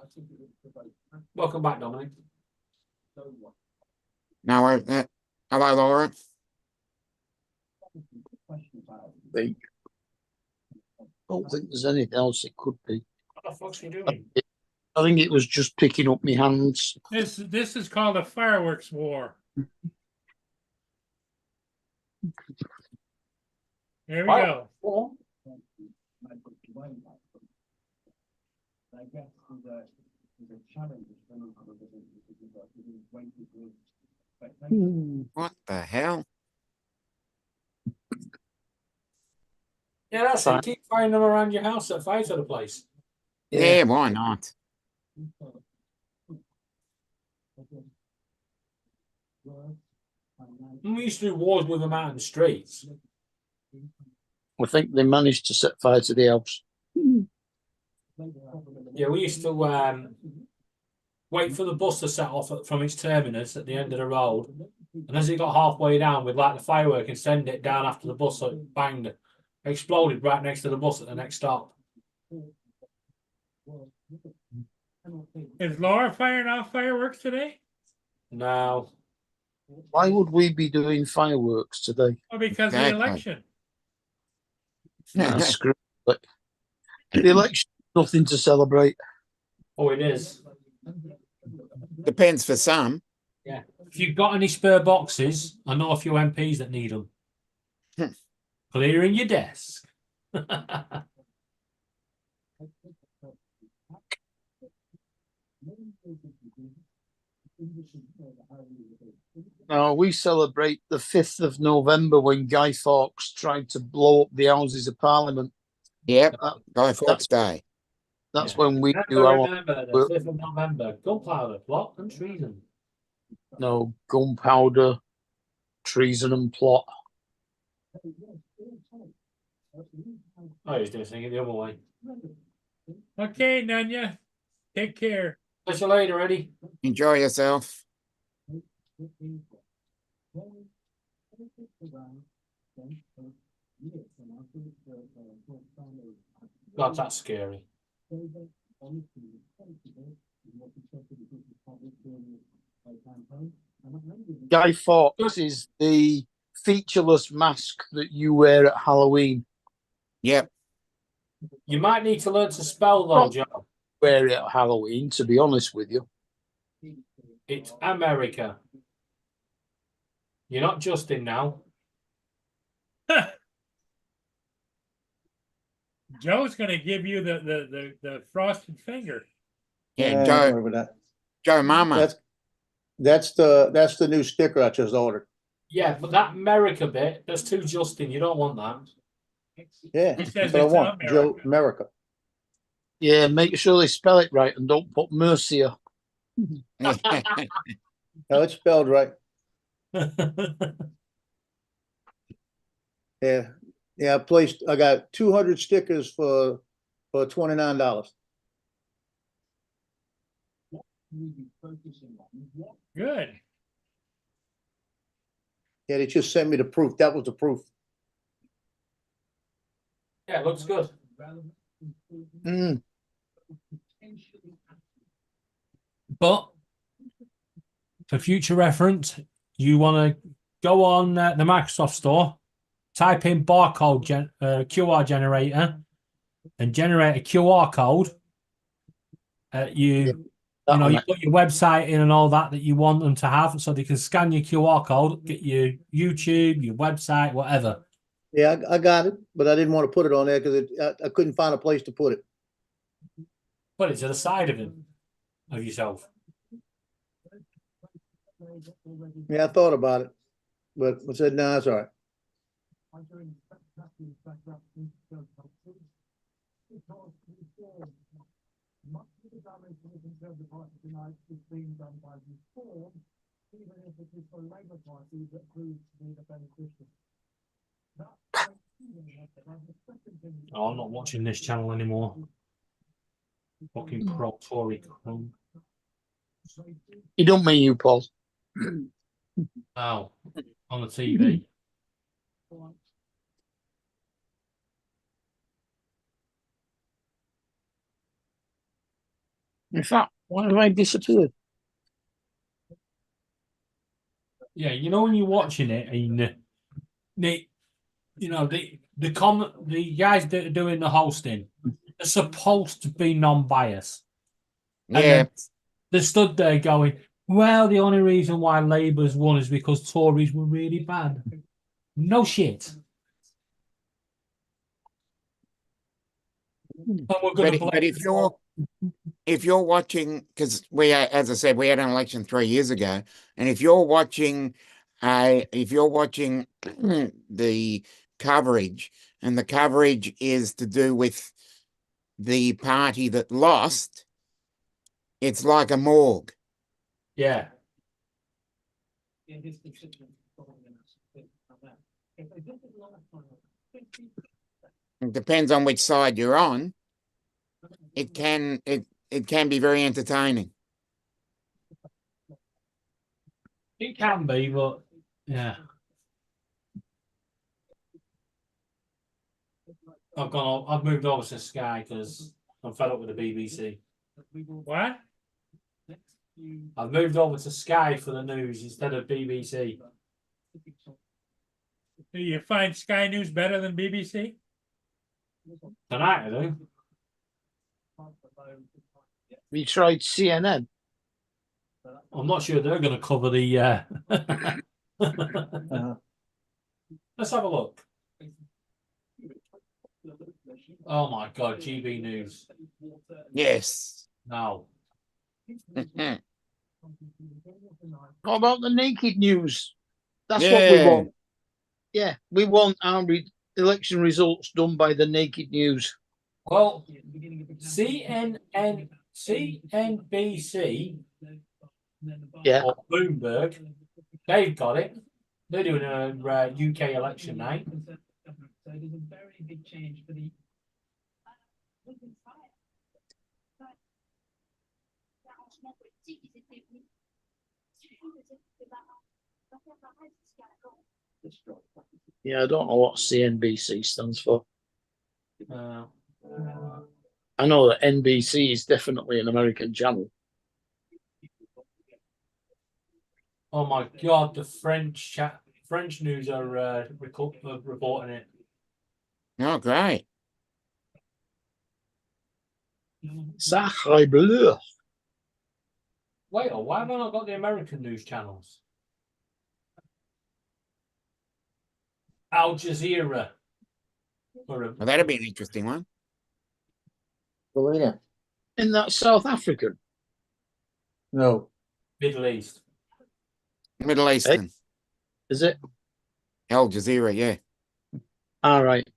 S5: Welcome back, Dominic.
S2: No, hello, Laura.
S3: I don't think there's anything else it could be.
S5: What the fuck's he doing?
S3: I think it was just picking up my hands.
S1: This is called a fireworks war. There we go.
S11: I guess there's a challenge for me because it's weighted with expectations.
S2: What the hell?
S5: Yeah, that's it. Keep finding them around your house at fire to the place.
S2: Yeah, why not?
S5: And we used to do wars with them out in the streets.
S3: I think they managed to set fire to the house.
S5: Yeah, we used to wait for the bus to set off from its terminus at the end of the road. And as it got halfway down, we'd light the firework and send it down after the bus, so it banged, exploded right next to the bus at the next stop.
S1: Is Laura firing off fireworks today?
S5: No.
S3: Why would we be doing fireworks today?
S1: Oh, because of the
S2: Exactly.
S1: election.
S3: Nah, screw it. The election, nothing to celebrate.
S5: Oh, it is.
S2: Depends for some.
S5: Yeah. If you've got any spare boxes, I know a few MPs that need them. Clearing your desk.
S3: No, we celebrate the 5th of November when Guy Fawkes tried to blow up the Houses of Parliament.
S2: Yep,
S3: That-
S2: Guy Fawkes Day.
S3: That's
S5: Yeah.
S3: when we do our
S5: Remember the 5th of November. Gunpowder, plot, and treason.
S3: gunpowder, treason and plot.
S5: I was doing it the other way.
S1: Okay, Nanya, take care.
S5: Catch you later, Eddie.
S2: Enjoy yourself.
S5: God, that's scary.
S3: Guy Fawkes is the featureless mask that you wear at Halloween.
S2: Yep.
S5: You might need to learn to spell though, Joe.
S3: Wear it at Halloween, to be honest with you.
S5: It's America. You're not Justin now.
S1: Joe's gonna give you the frosted finger.
S2: Yeah,
S4: don't
S2: Joe,
S4: worry about that.
S2: Joe Mama.
S4: That's the new sticker I just ordered.
S5: Yeah, but that America bit, that's too Justin. You don't want that.
S4: Yeah,
S1: He says
S4: that's what I
S1: it's
S4: want.
S1: America.
S4: Joe America.
S3: Yeah, make sure they spell it right and don't put Mercia.
S4: No, it's spelled right. Yeah, yeah. I got 200 stickers for $29.
S1: Good.
S4: Yeah, they just sent me the proof. That was the proof.
S5: Yeah, it looks good.
S3: Mm.
S5: But for future reference, you want to go on the Microsoft Store, type in barcode QR generator, and generate a QR code. You put your website in and all that you want them to have, so they can scan your QR code, get your YouTube, your website, whatever.
S4: Yeah, I got it, but I didn't want to put it on there because I couldn't find a place to put it.
S5: Put it to the side of him, of yourself.
S4: Yeah, I thought about it, but I said, no, it's all right.
S5: Oh, I'm not watching this channel anymore. Fucking pro Tory.
S3: You don't mean you, Paul.
S5: Oh, on the TV.
S3: In fact, why have I disappeared?
S5: Yeah, you know when you're watching it and the guys that are doing the hosting are supposed to be non-biased. And
S2: Yeah.
S5: then they stood there going, well, the only reason why Labour's won is because Tories were really bad. No shit. And we're going to
S2: But if you're watching, because as I said, we had an election 3 years ago, and if you're watching the coverage, and the coverage is to do with the party that lost, it's like a morgue.
S5: Yeah.
S7: In his constituents following us, if they look at last time,
S2: It depends on which side you're on. It can be very entertaining.
S5: It can be, but yeah. I've moved over to Sky because I'm fed up with the BBC.
S1: What?
S5: I've moved over to Sky for the news instead of BBC.
S1: Do you find Sky News better than BBC?
S5: Tonight I do.
S3: We tried CNN.
S5: I'm not sure they're going to cover the. Let's have a look. Oh my God, GB News.
S2: Yes.
S5: No.
S3: How about the naked news? That's what
S2: Yeah.
S3: we want. Yeah, we want our election results done by the naked news.
S5: Well, CNBC
S3: Yeah.
S5: or Bloomberg, they've got it. They're doing a UK election night.
S6: So it is a very big change for the.
S3: Yeah, I don't know what CNBC stands for. I know that NBC is definitely an American channel.
S5: Oh my God, the French news are reporting it.
S2: Oh, great.
S3: Sacre bleu.
S5: Wait, why have I not got the American news channels? Al Jazeera.
S2: Well, that'd be an interesting one.
S4: Selena.
S3: Isn't that South African?
S4: No.
S5: Middle East.
S2: Middle Eastern.
S3: Is it?
S2: Al Jazeera, yeah.
S3: All right.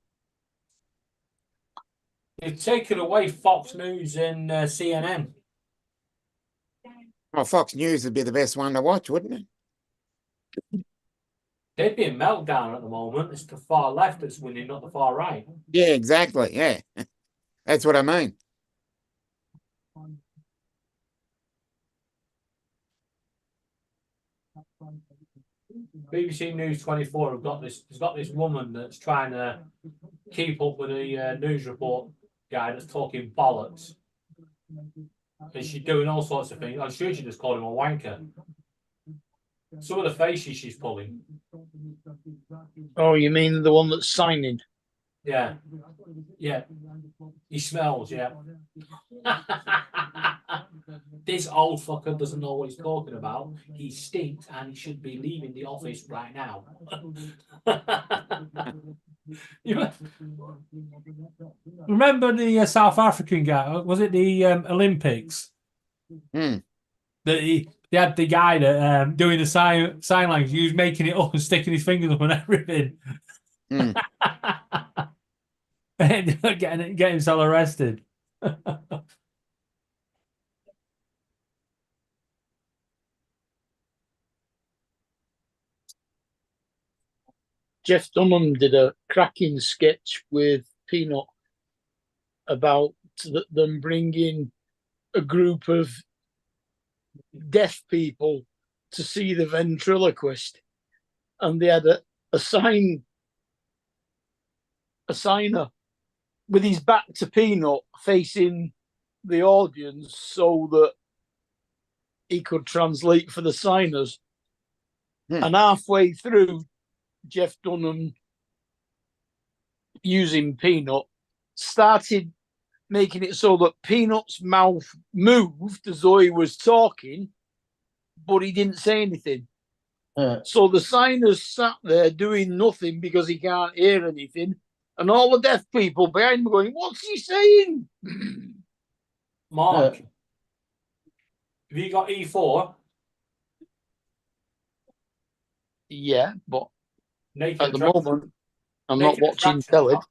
S5: They've taken away Fox News and CNN.
S2: Well, Fox News would be the best one to watch, wouldn't it?
S5: They'd be a meltdown at the moment. It's the far left that's winning, not the far right.
S2: Yeah, exactly. Yeah. That's what I mean.
S5: BBC News 24 has got this woman that's trying to keep up with the news report guy that's talking bollocks. And she's doing all sorts of things. I'm sure she just called him a wanker. Some of the faces she's pulling.
S3: Oh, you mean the one that's signing?
S5: Yeah. Yeah. He smells, yeah. This old fucker doesn't know what he's talking about. He stinks and he should be leaving the office right now. Remember the South African guy? Was it the Olympics?
S2: Mm.
S5: They had the guy that doing the sign language. He was making it up and sticking his fingers up and everything.
S2: Mm.
S5: And getting himself arrested.
S3: Jeff Dunham did a cracking sketch with Peanut about them bringing a group of deaf people to see the ventriloquist, and they had a signer with his back to Peanut facing the audience so that he could translate for the signers. And halfway through, Jeff Dunham, using Peanut, started making it so that Peanut's mouth moved as though he was talking, but he didn't say anything. So the signers sat there doing nothing because he can't hear anything, And all the deaf people behind me going, what's he saying?
S5: Mark, have you got E4?
S3: Yeah, but
S5: Naked
S3: at the
S5: Attraction-
S3: moment, I'm not
S5: Naked
S3: watching
S5: Attractions
S3: telly.
S5: on.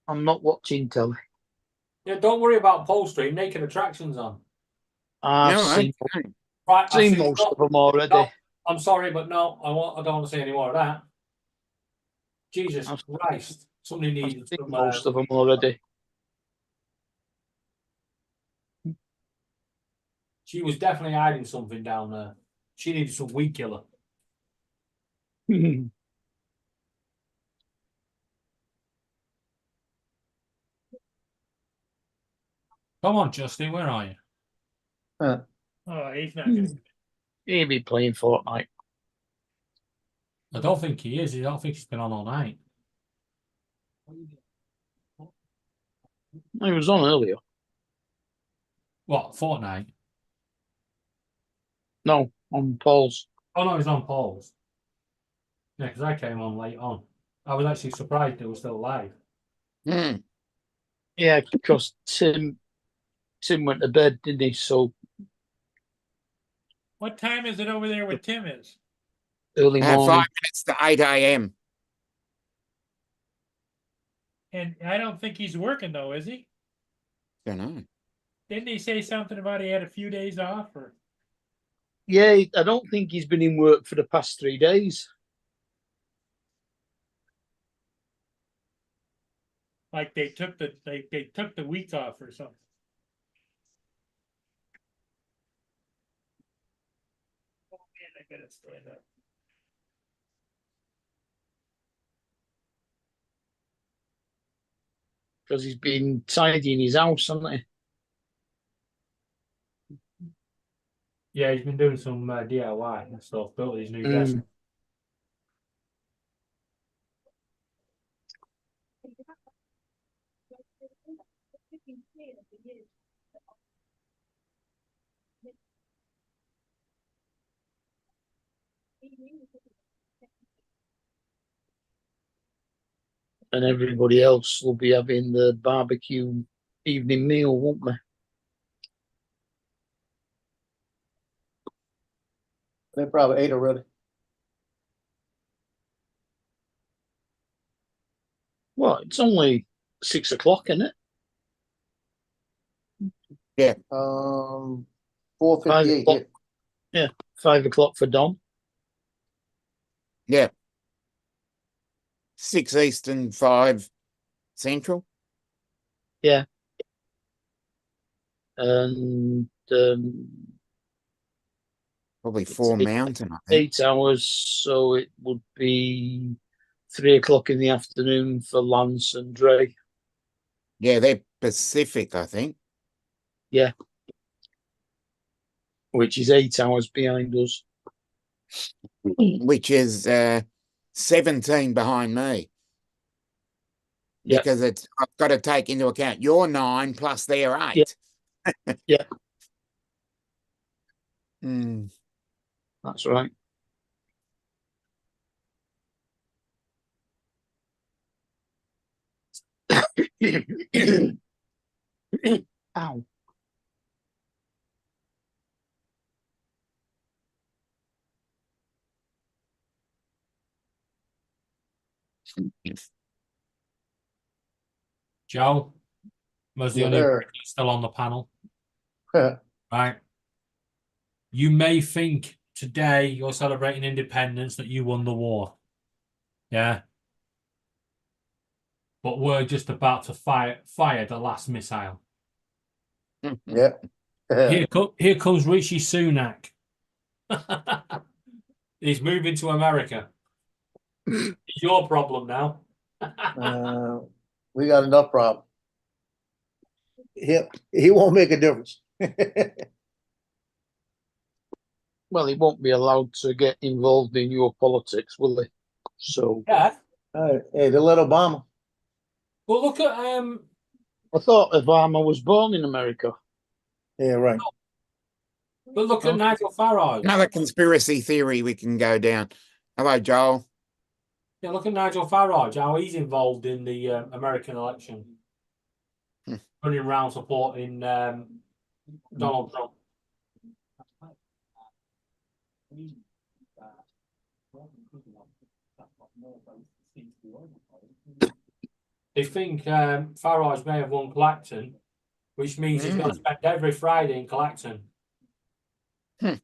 S3: I'm not watching telly.
S5: Yeah, don't worry about Polestream. Naked Attractions on.
S3: I've
S2: No,
S3: seen,
S2: okay.
S5: Right, I've
S3: seen
S5: seen
S3: most
S5: no,
S3: of them already.
S5: no, I'm sorry, but no, I don't want to see any more of that. Jesus
S3: I've-
S5: Christ! Somebody
S3: I've
S5: needs
S3: seen
S5: some.
S3: most of them already.
S5: She was definitely hiding something down there. She needed some weed killer. Come on, Justin, where are you?
S1: Oh, he's not gonna.
S3: He'll be playing Fortnite.
S5: I don't think he is. I don't think he's been on all night.
S3: He was on earlier.
S5: What, Fortnite?
S3: No, on Paul's.
S5: Oh no, he's on Paul's. Yeah, because I came on late on. I was actually surprised they were still alive.
S2: Hmm.
S3: Yeah, because Tim went to bed, didn't he? So
S1: What time is it over there where Tim is?
S3: early
S2: 5
S3: morning.
S2: minutes to 8 a.m.
S1: And I don't think he's working though, is he?
S2: Don't know.
S1: Didn't he say something about he had a few days off or?
S3: Yeah, I don't think he's been in work for the past 3 days.
S1: Like they took the week off or something. Oh man, I gotta stand up.
S3: Because he's been tidying his house, hasn't he?
S5: Yeah, he's been doing some DIY and stuff. Built his new desk.
S3: And everybody else will be having the barbecue evening meal, won't they?
S4: They probably ate already.
S3: Well, it's only 6 o'clock, isn't it?
S4: 4:58.
S3: 5 o'clock. Yeah, 5 o'clock for Dom.
S2: Yeah. 6 Eastern, 5 Central.
S3: Yeah. And
S2: Probably 4
S3: eight-
S2: Mountain, I think.
S3: 8 hours, so it would be 3 o'clock in the afternoon for Lance and Dre.
S2: Yeah, they're Pacific, I think.
S3: Yeah. Which is 8 hours behind us.
S2: Which is 17 behind me.
S3: Yeah.
S2: Because I've got to take into account your 9 plus their 8.
S3: Yeah.
S2: Mm.
S3: That's right. Ow.
S5: Joe was the
S4: Yeah,
S5: only
S4: there.
S5: still on the panel. Right. You may think today you're celebrating independence that you won the war. Yeah. But we're just about to fire the last missile.
S4: Yeah.
S5: Here comes Rishi Sunak. He's moving to America. It's your problem now.
S4: We got enough problem. He won't make a difference.
S3: Well, he won't be allowed to get involved in your politics, will he? So
S5: Yeah.
S4: Hey, they let Obama.
S5: Well, look at
S3: I thought Obama was born in America.
S4: Yeah, right.
S5: but look at Nigel Farage.
S2: Another conspiracy theory we can go down. Hello, Joel.
S5: Yeah, look at Nigel Farage, how he's involved in the American election, running around supporting Donald Trump. They think Farage may have won Clacton, which means he's going to spend every Friday in Clacton. But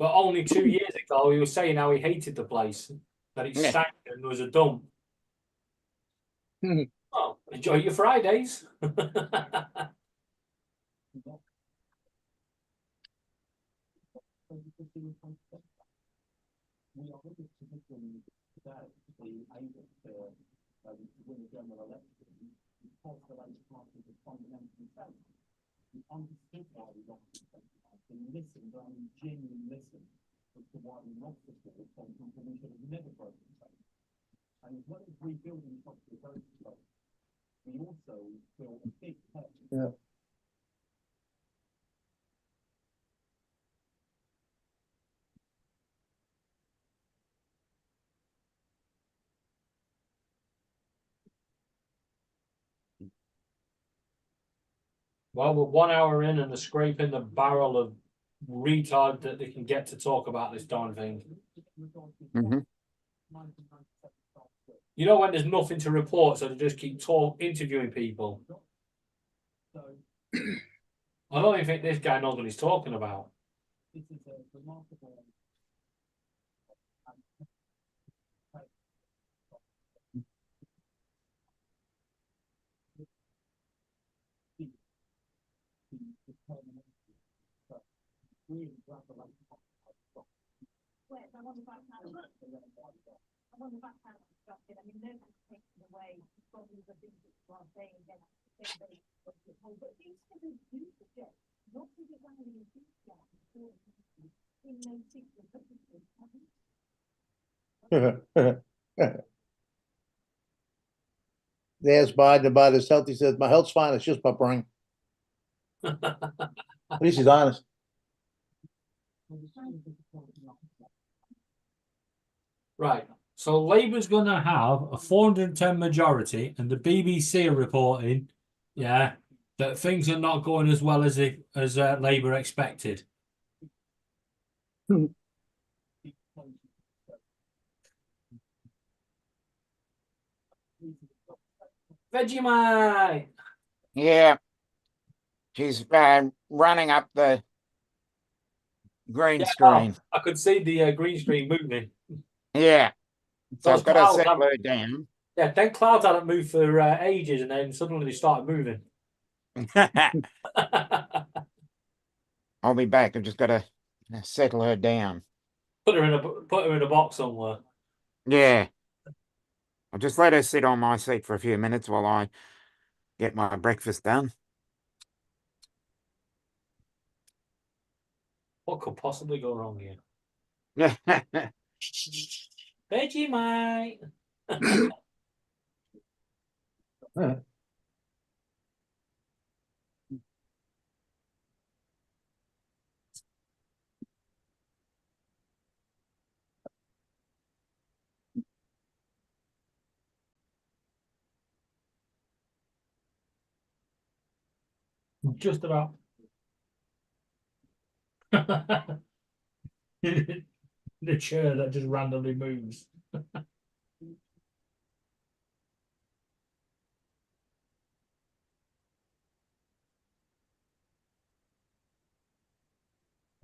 S5: only 2 years ago, he was saying how he hated the place, that it stank and was a dump. Oh, enjoy your Fridays.
S11: We are looking to Muslim today to be able to win a general election because the Labour Party was fundamentally failed. We understood why we lost in 2019, listened, I mean genuinely listened as to why we lost the ball from people we should have never broken faith. And as well as rebuilding the very slow, we also feel a big hurt.
S4: Yeah.
S5: Well, we're 1 hour in and they're scraping the barrel of retard that they can get to talk about this darn thing. You know when there's nothing to report, so they just keep interviewing people. I don't even think this guy knows what he's talking about.
S11: This is a remarkable
S9: I wonder if that's how it's structured. I mean, no one's taken away from the things that you are saying again. But these things do suggest not to get one of the enthusiasm in no secret
S4: They asked Biden about his health. He says, my health's fine. It's just my brain. At least he's honest.
S5: Right. So Labour's going to have a 410 majority, and the BBC are reporting, that things are not going as well as Labour expected. Vegemite.
S2: Yeah. She's running up the green screen.
S5: I could see the green screen moving.
S2: Yeah. So
S5: Those
S2: I've got to
S5: clouds
S2: settle
S5: have-
S2: her down.
S5: Yeah, then clouds hadn't moved for ages, and then suddenly they started moving.
S2: I'll be back. I've just got to settle her down.
S5: Put her in a box somewhere.
S2: Yeah. I'll just let her sit on my seat for a few minutes while I get my breakfast done.
S5: What could possibly go wrong here?
S2: Yeah.
S5: Vegemite. Just about. The chair that just randomly moves. I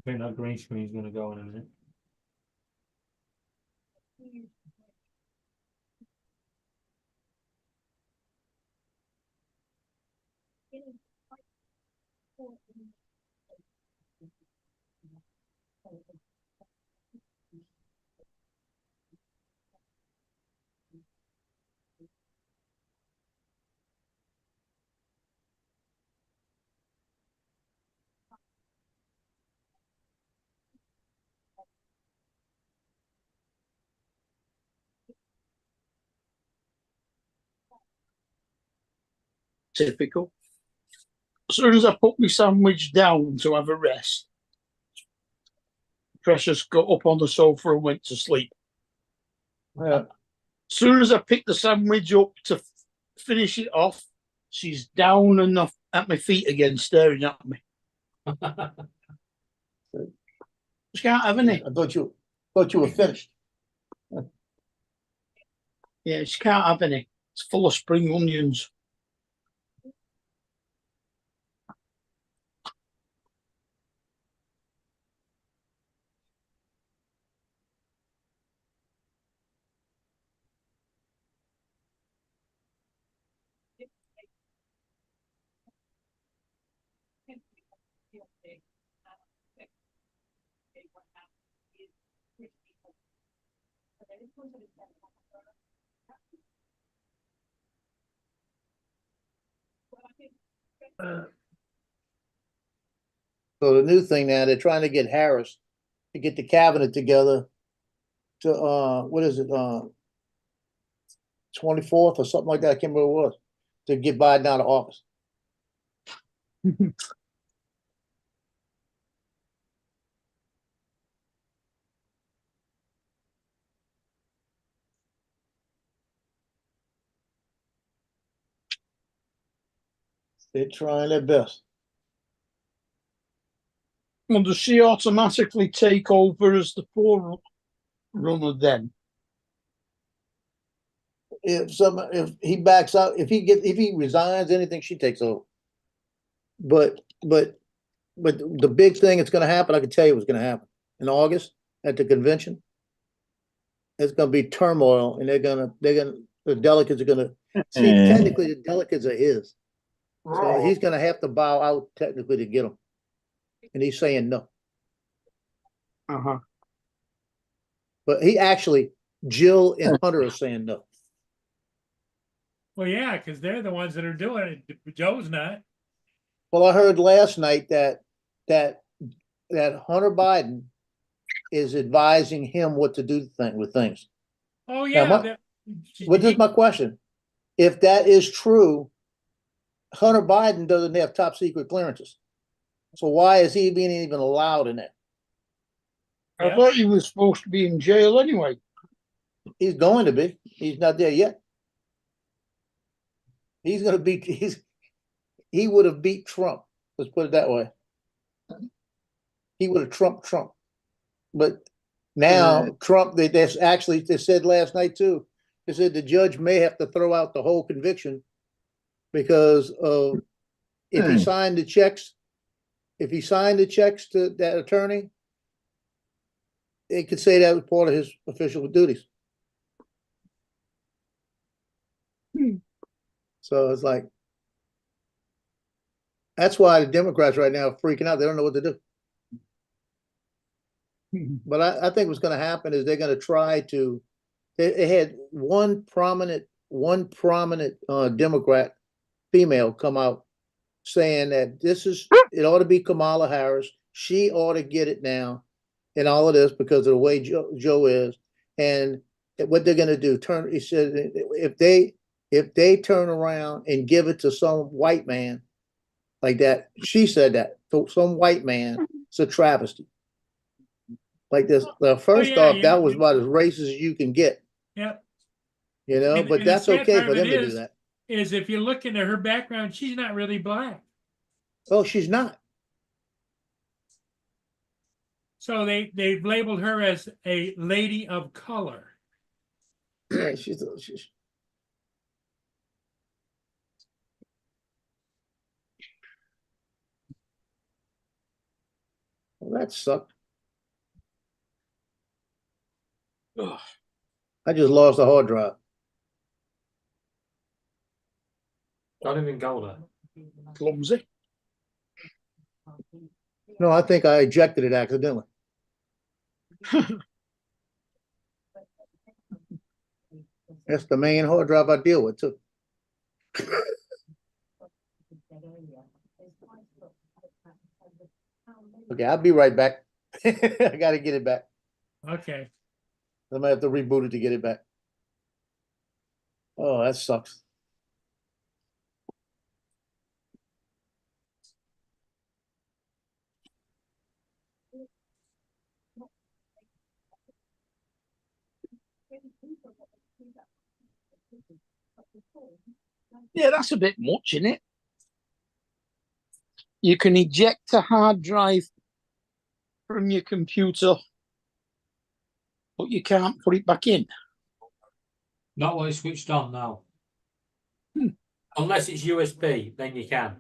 S5: think that green screen is going to go in a minute.
S3: Typical. As soon as I put my sandwich down to have a rest, Precious got up on the sofa and went to sleep.
S4: Yeah.
S3: Soon as I pick the sandwich up to finish it off, she's down and at my feet again, staring at me. She can't have any.
S4: I thought you were finished.
S3: Yeah, she can't have any. It's full of spring onions.
S4: So the new thing now, they're trying to get Harris to get the cabinet together to, what is it, 24th or something like that, I can't remember what it was, to get Biden out of office. They're trying their best.
S3: Well, does she automatically take over as the forerunner then?
S4: If he backs out, if he resigns, anything, she takes over. But the big thing that's gonna happen, I can tell you what's gonna happen in August at the convention. It's gonna be turmoil, and the delegates are gonna see. Technically, the delegates are his, so he's gonna have to bow out technically to get them, and he's saying no. But he actually, Jill and Hunter are saying no.
S1: Well, yeah, because they're the ones that are doing it. Joe's not.
S4: Well, I heard last night that Hunter Biden is advising him what to do with things.
S1: Oh, yeah.
S4: Now, what is my question? If that is true, Hunter Biden doesn't have top secret clearances. So why is he being even allowed in there?
S3: I thought he was supposed to be in jail anyway.
S4: He's going to be. He's not there yet. He's going to be. He would have beat Trump. Let's put it that way. He would have trumped Trump. But now Trump, they said last night too, they said the judge may have to throw out the whole conviction because of if he signed the checks to that attorney, it could say that was part of his official duties. So it's like, that's why the Democrats right now are freaking out. They don't know what to do. But I think what's going to happen is they're going to try to. They had one prominent Democrat female come out saying that it ought to be Kamala Harris. She ought to get it now, and all of this because of the way Joe is, and what they're going to do. He said if they turn around and give it to some white man like that, she said that to some white man, it's a travesty. Like this, first off, that was about as racist as you can get.
S1: Yep.
S4: You know, but that's okay for them to do that.
S1: Is if you look into her background, she's not really black.
S4: Oh, she's not.
S1: So they've labeled her as a lady of color.
S4: Yeah, well, that sucked. I just lost a hard drive.
S5: Don't even go there.
S3: Clumsy.
S4: No, I think I ejected it accidentally. That's the main hard drive I deal with too. Okay, I'll be right back. I gotta get it back.
S1: Okay.
S4: I might have to reboot it to get it back. Oh, that sucks.
S3: Yeah, that's a bit much, isn't it? You can eject a hard drive from your computer, but you can't put it back in.
S5: Not when it's switched on now.
S3: Hmm.
S5: Unless it's USB, then you can.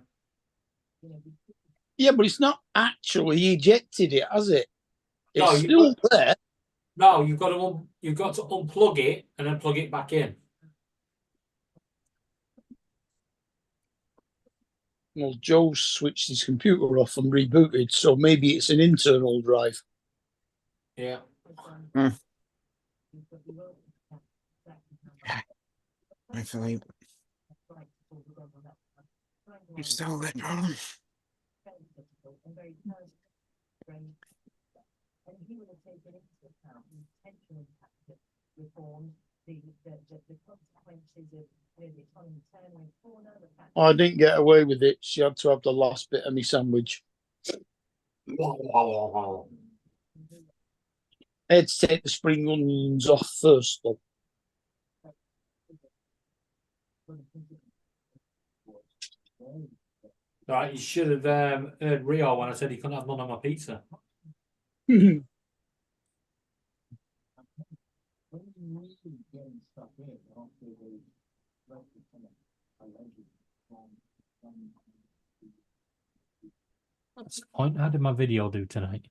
S3: Yeah, but it's not actually ejected it, has it? It's
S5: No,
S3: still there.
S5: No, you've got to unplug it and then plug it back in.
S3: Well, Joe switched his computer off and rebooted, so maybe it's an internal drive.
S5: Yeah.
S2: Hopefully. You still that problem?
S9: And he would have taken into account the potential impact of reform, the consequences of the economy turning a corner.
S3: I didn't get away with it. She had to have the last bit of my sandwich. I had to take the spring onions off first, though.
S5: Right, you should have heard Rio when I said he couldn't have none on my pizza. What's the point? How did my video do tonight?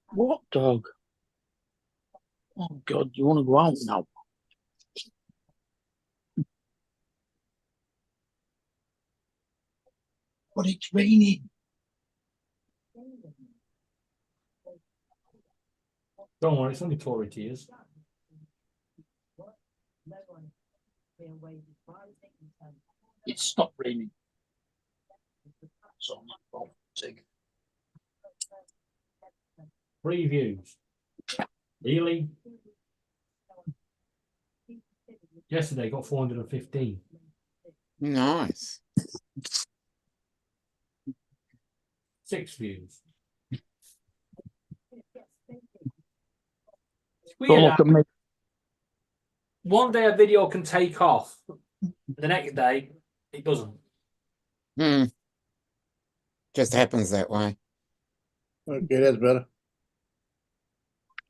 S3: What dog? Oh, God, you want to go out now? But it's raining.
S5: Don't worry, it's only Tory tears.
S3: It's stopped raining. So,
S5: Reviews. Really? Yesterday got 415.
S2: Nice.
S5: 6 views. It's
S3: don't
S5: weird.
S3: look at me.
S5: One day a video can take off. The next day, it doesn't.
S2: Just happens that way.
S4: Okay, that's better.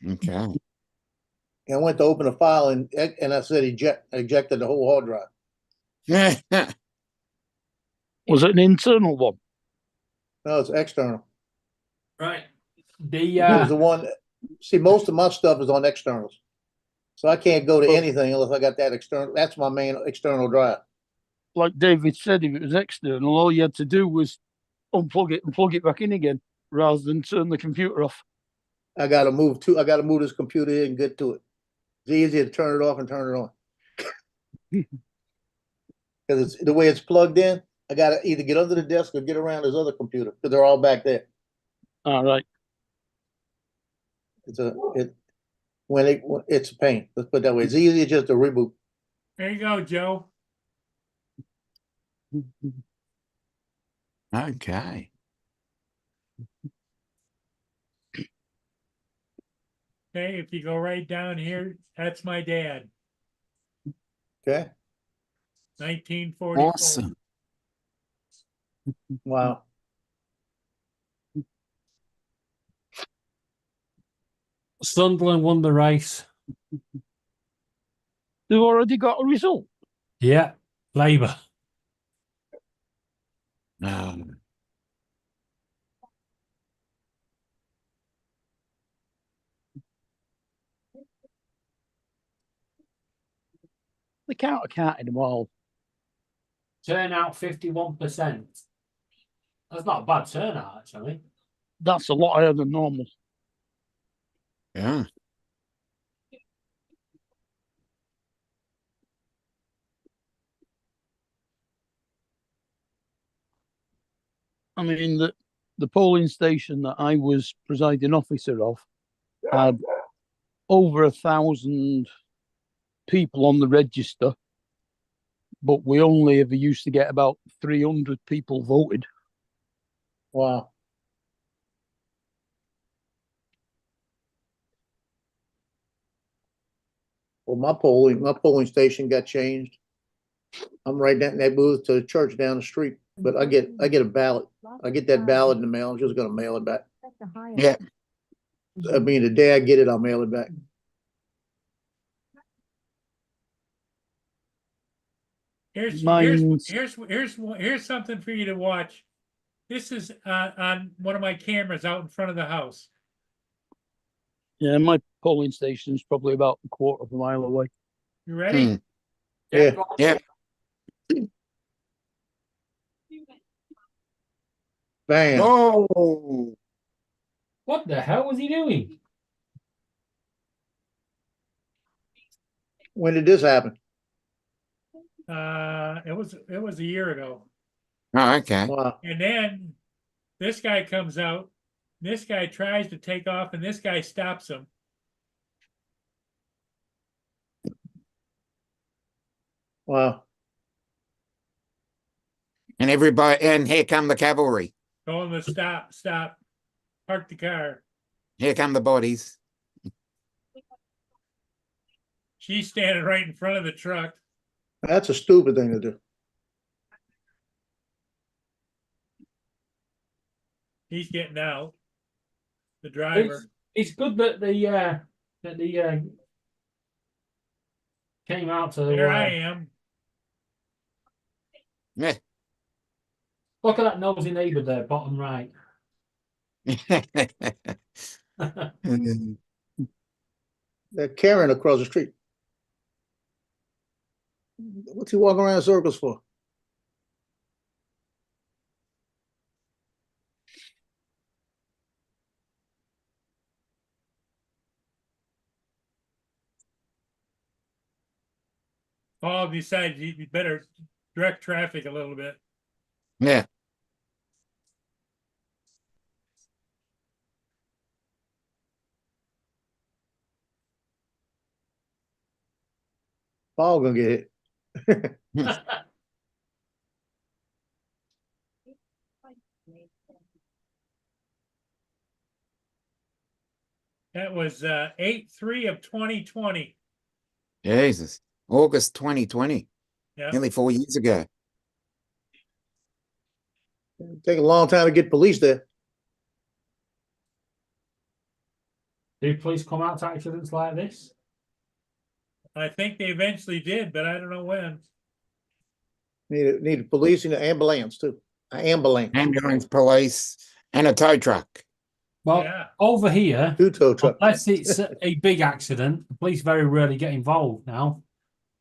S2: Okay.
S4: I went to open a file and I said ejected the whole hard drive.
S3: Was it an internal one?
S4: No, it's external.
S5: Right.
S4: It was the one. See, most of my stuff is on externals, so I can't go to anything unless I got that external. That's my main external drive.
S3: Like David said, if it was external, all you had to do was unplug it and plug it back in again, rather than turn the computer off.
S4: I got to move this computer in and get to it. It's easier to turn it off and turn it on. Because it's the way it's plugged in. I got to either get under the desk or get around this other computer because they're all back there.
S3: All right.
S4: It's a pain. Let's put it that way. It's easier just to reboot.
S1: There you go, Joe.
S2: Okay.
S1: Okay, if you go right down here, that's my dad,
S4: Okay.
S1: 1944.
S2: Awesome.
S4: Wow.
S5: Sunderland won the race.
S3: They've already got a result.
S5: Yeah, Labour.
S3: They counted them all.
S5: Turnout 51%. That's not a bad turnout, actually.
S3: That's a lot higher than normal.
S2: Yeah.
S3: I mean, the polling station that I was presiding officer of had over 1,000 people on the register, but we only ever used to get about 300 people voted.
S4: Wow. Well, my polling station got changed. I'm right down that booth to the church down the street, but I get a ballot. I get that ballot in the mail. I'm just gonna mail it back.
S2: Yeah.
S4: I mean, the day I get it, I'll mail it back.
S1: Here's
S3: Mine's-
S1: here's something for you to watch. This is on one of my cameras out in front of the house.
S3: Yeah, my polling station's probably about a quarter of a mile away.
S1: You ready?
S2: Hmm.
S4: Yeah.
S2: Yeah.
S4: Bam.
S2: Oh,
S5: What the hell was he doing?
S4: When did this happen?
S1: It was a year ago.
S2: oh, okay.
S4: Wow.
S1: And then this guy comes out, this guy tries to take off, and this guy stops him.
S4: Wow.
S2: And everybody, and here come the cavalry.
S1: Told him to stop, park the car.
S2: Here come the bodies.
S1: She's standing right in front of the truck.
S4: That's a stupid thing to do.
S1: He's getting out. The driver.
S5: It's good that the came out to
S1: There I am.
S2: Yeah.
S5: Look at that nosy neighbour there, bottom right.
S4: That Karen across the street. What's he walking around in circles for?
S1: Paul decided you better direct traffic a little bit.
S2: Yeah.
S4: Paul gonna get hit.
S1: That was 8/3 of 2020.
S2: Jesus. August 2020.
S1: Yeah.
S2: Nearly 4 years ago.
S4: Take a long time to get police there.
S5: Do police come out to accidents like this?
S1: I think they eventually did, but I don't know when.
S4: Need police and an ambulance too. An ambulance.
S2: Ambulance, police, and a tow truck.
S5: Well,
S1: Yeah.
S5: over here,
S4: Two tow trucks.
S5: unless it's a big accident, the police very rarely get involved now.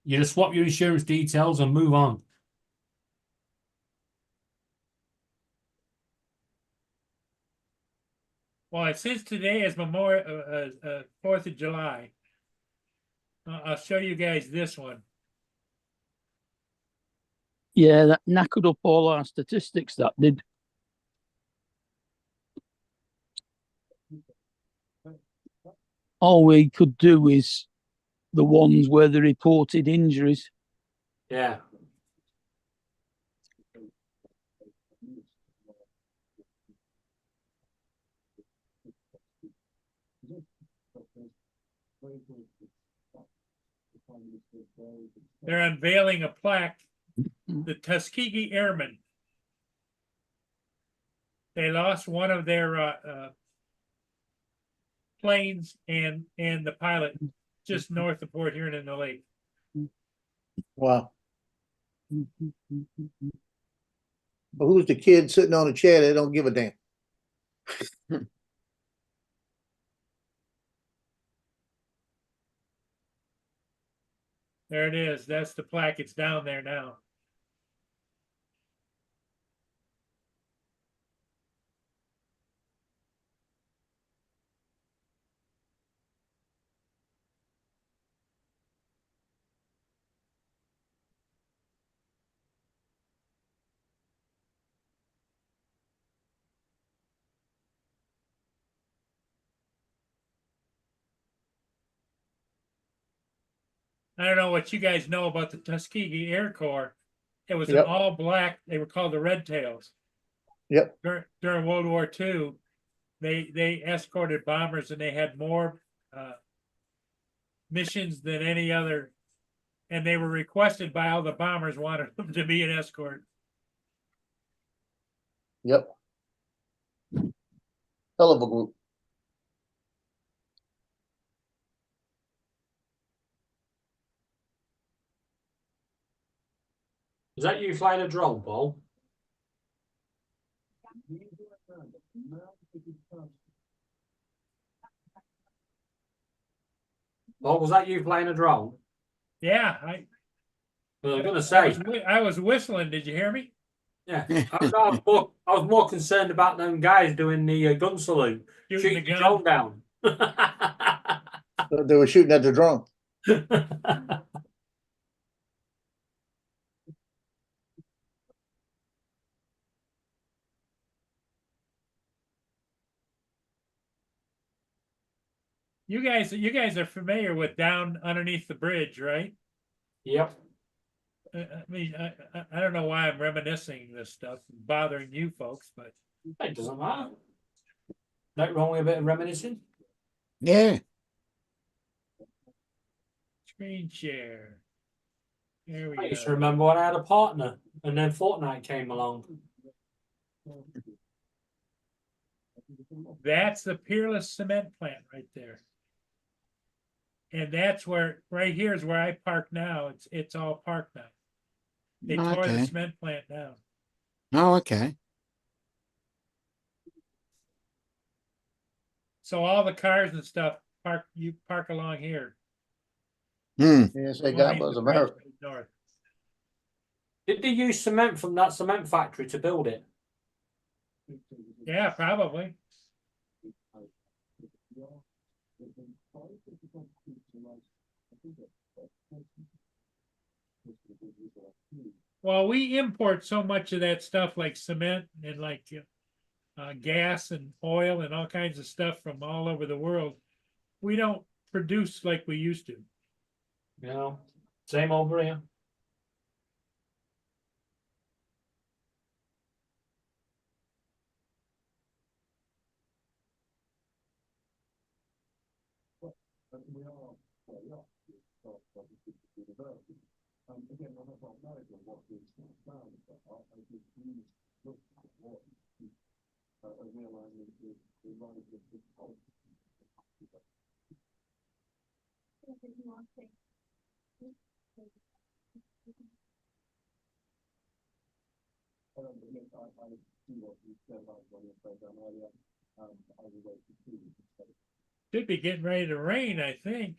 S5: You just swap your insurance details and move on.
S1: Well, since today is Memorial 4th of July, I'll show you guys this one.
S3: Yeah, that knackered up all our statistics, that did. All we could do is the ones where they reported injuries.
S5: Yeah.
S1: They're unveiling a plaque, the Tuskegee Airmen. They lost one of their planes and the pilot just north of Port Huron in the lake.
S4: Wow. But who's the kid sitting on a chair that don't give a damn?
S1: There it is. That's the plaque. It's down there now. I don't know what you guys know about the Tuskegee Air Corps. It was an
S4: Yep.
S1: all black, they were called the Red Tails.
S4: Yep.
S1: During World War II, they escorted bombers and they had more missions than any other. And they were requested by all the bombers wanted them to be an escort.
S4: Yep. Hell of a group.
S5: Is that you flying a drone, Paul? Paul, was that you flying a drone?
S1: Yeah,
S5: Well, I was going to
S1: I
S5: say,
S1: was, I was whistling. Did you hear me?
S5: yeah. I was more concerned about them guys doing the gun salute,
S1: Shooting the
S5: shooting the
S1: gun.
S5: drone down.
S4: They were shooting at the drone.
S1: You guys are familiar with Down Underneath the Bridge, right?
S5: Yep.
S1: I mean, I don't know why I'm reminiscing this stuff, bothering you folks, but
S5: It doesn't matter. Nothing wrong with a bit of reminiscing.
S2: Yeah.
S1: screen share. There we
S5: I used to
S1: go.
S5: remember when I had a partner and then Fortnite came along.
S1: That's the Peerless Cement Plant right there. And that's where, right here is where I park now. It's all parked now. They tore the
S2: Okay.
S1: cement plant down.
S2: Oh, okay.
S1: So all the cars and stuff you park along here.
S2: Hmm.
S4: Yes, they got was America.
S1: North.
S5: Did they use cement from that cement factory to build it?
S1: Yeah, probably. Well, we import so much of that stuff like cement and like gas and oil and all kinds of stuff from all over the world. We don't produce like we used to.
S5: You know, same over here.
S11: Again, I'm not knowing what the plan is, but I just look at what and realizing the rise of the policy. I see what you said about when you said that earlier. I will wait to see.
S1: Should be getting ready to rain, I think.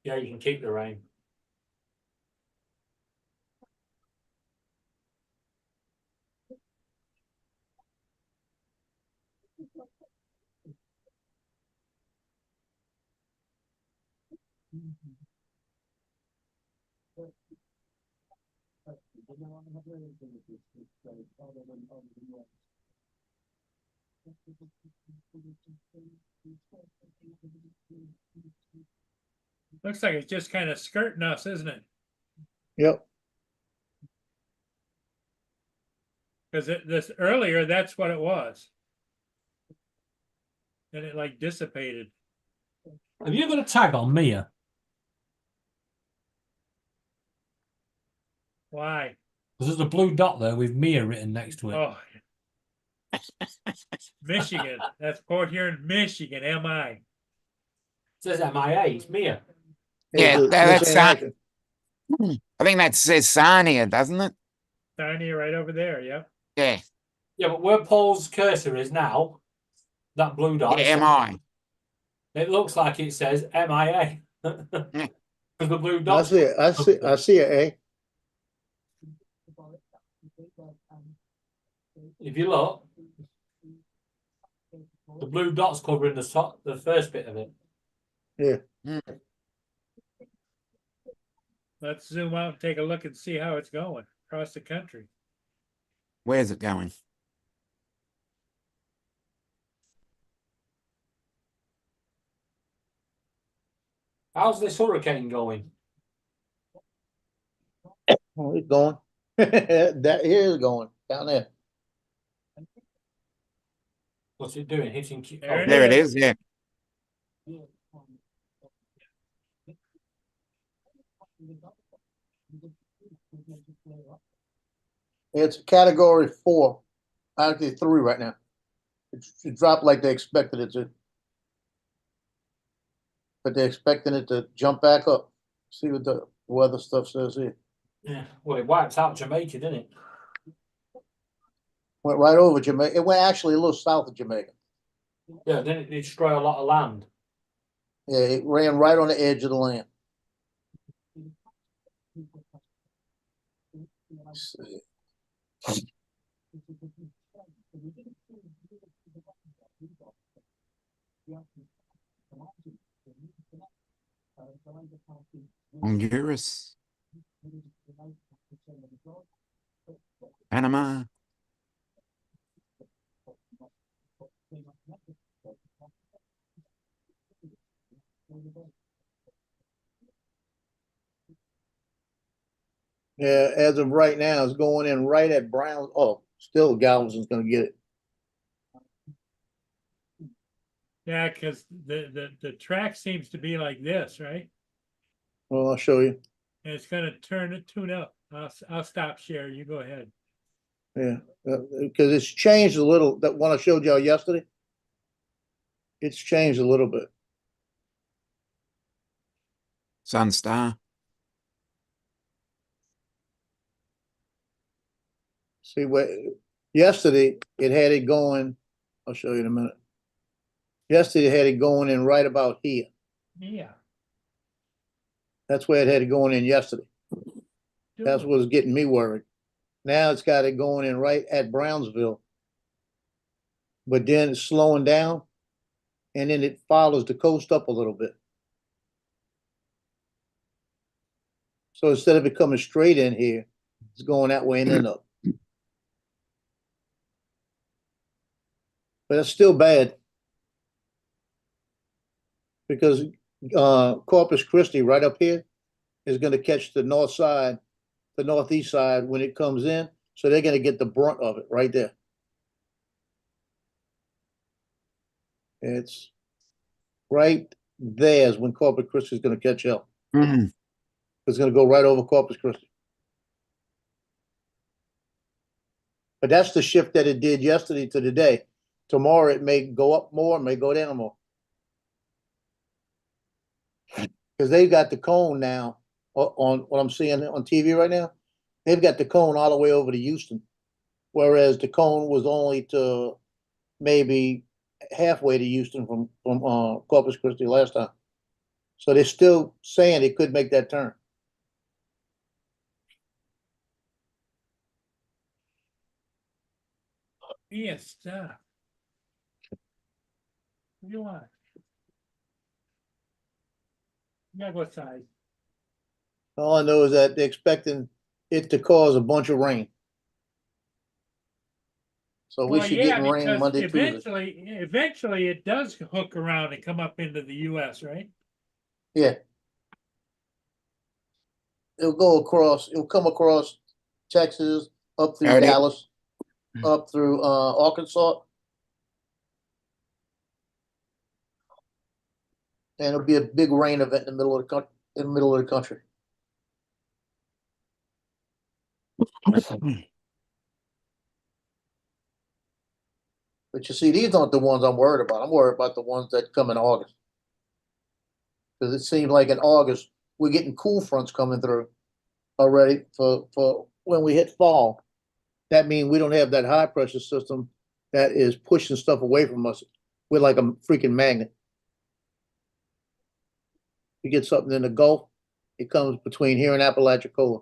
S5: Yeah, you can keep the rain.
S1: Looks like it's just kind of skirting us, isn't it?
S4: Yep.
S1: Because this earlier, that's what it was. And it like dissipated.
S5: Have you got a tag on Mia?
S1: Why?
S5: Because there's a blue dot there with Mia written next to it.
S1: Oh. Michigan. That's Port Huron, Michigan, MI.
S5: It says MIA, it's Mia.
S2: Yeah,
S4: It's
S2: that's
S4: missing action.
S2: I think that says Sarnia, doesn't it?
S1: Tiny right over there, yeah.
S2: Yeah.
S5: Yeah, but where Paul's cursor is now, that blue dot,
S2: Yeah, MI.
S5: it looks like it says MIA. Because the blue
S4: I
S5: dot.
S4: see it. I see it, eh?
S5: If you look, the blue dot's covering the first bit of it.
S4: Yeah.
S1: Let's zoom out and take a look and see how it's going across the country.
S2: Where's it going?
S5: How's this hurricane going?
S4: Oh, it's going. That here is going down there.
S5: What's it doing? Hitting?
S1: There
S2: There it is. Yeah.
S4: It's category 4, actually 3 right now. It dropped like they expected it to. But they're expecting it to jump back up. See what the weather stuff says here.
S5: Yeah. Well, it wipes out Jamaica, didn't it?
S4: Went right over Jamaica. It went actually a little south of Jamaica.
S5: Yeah. Then it destroyed a lot of land.
S4: Yeah, it ran right on the edge of the land. Let's see.
S2: Honduras. Panama.
S4: Yeah, as of right now, it's going in right at Brown. Oh, still Galveston's gonna get it.
S1: Yeah, because the track seems to be like this, right?
S4: Well, I'll show you.
S1: And it's gonna tune up. I'll stop share. You go ahead.
S4: Yeah, because it's changed a little. That one I showed y'all yesterday. It's changed a little bit.
S2: Sunstar.
S4: See what yesterday it had it going. I'll show you in a minute. Yesterday it had it going in right about here.
S1: Yeah.
S4: That's where it had it going in yesterday. That's what was getting me worried. Now it's got it going in right at Brownsville. But then it's slowing down and then it follows the coast up a little bit. So instead of it coming straight in here, it's going that way and then up. But it's still bad. Because Corpus Christi right up here is going to catch the north side, the northeast side when it comes in. So they're going to get the brunt of it right there. It's right there is when Corpus Christi is going to catch hell.
S2: Mm.
S4: It's going to go right over Corpus Christi. But that's the shift that it did yesterday to today. Tomorrow it may go up more, may go down more. Because they've got the cone now on what I'm seeing on TV right now. They've got the cone all the way over to Houston, whereas the cone was only to maybe halfway to Houston from Corpus Christi last time. So they're still saying it could make that turn.
S1: Yes, stop. What do you want? You gotta go side.
S4: All I know is that they're expecting it to cause a bunch of rain. So we
S1: Well,
S4: should
S1: yeah,
S4: get rain
S1: because
S4: Monday, Tuesday.
S1: eventually it does hook around and come up into the US, right?
S4: Yeah. It'll go across, it'll come across Texas, up through
S2: Howdy.
S4: Dallas, up through Arkansas. And it'll be a big rain event in the middle of the country. But you see, these aren't the ones I'm worried about. I'm worried about the ones that come in August. Because it seems like in August, we're getting cool fronts coming through already for when we hit fall. That means we don't have that high pressure system that is pushing stuff away from us. We're like a freaking magnet. You get something in the Gulf, it comes between here and Apalachicola.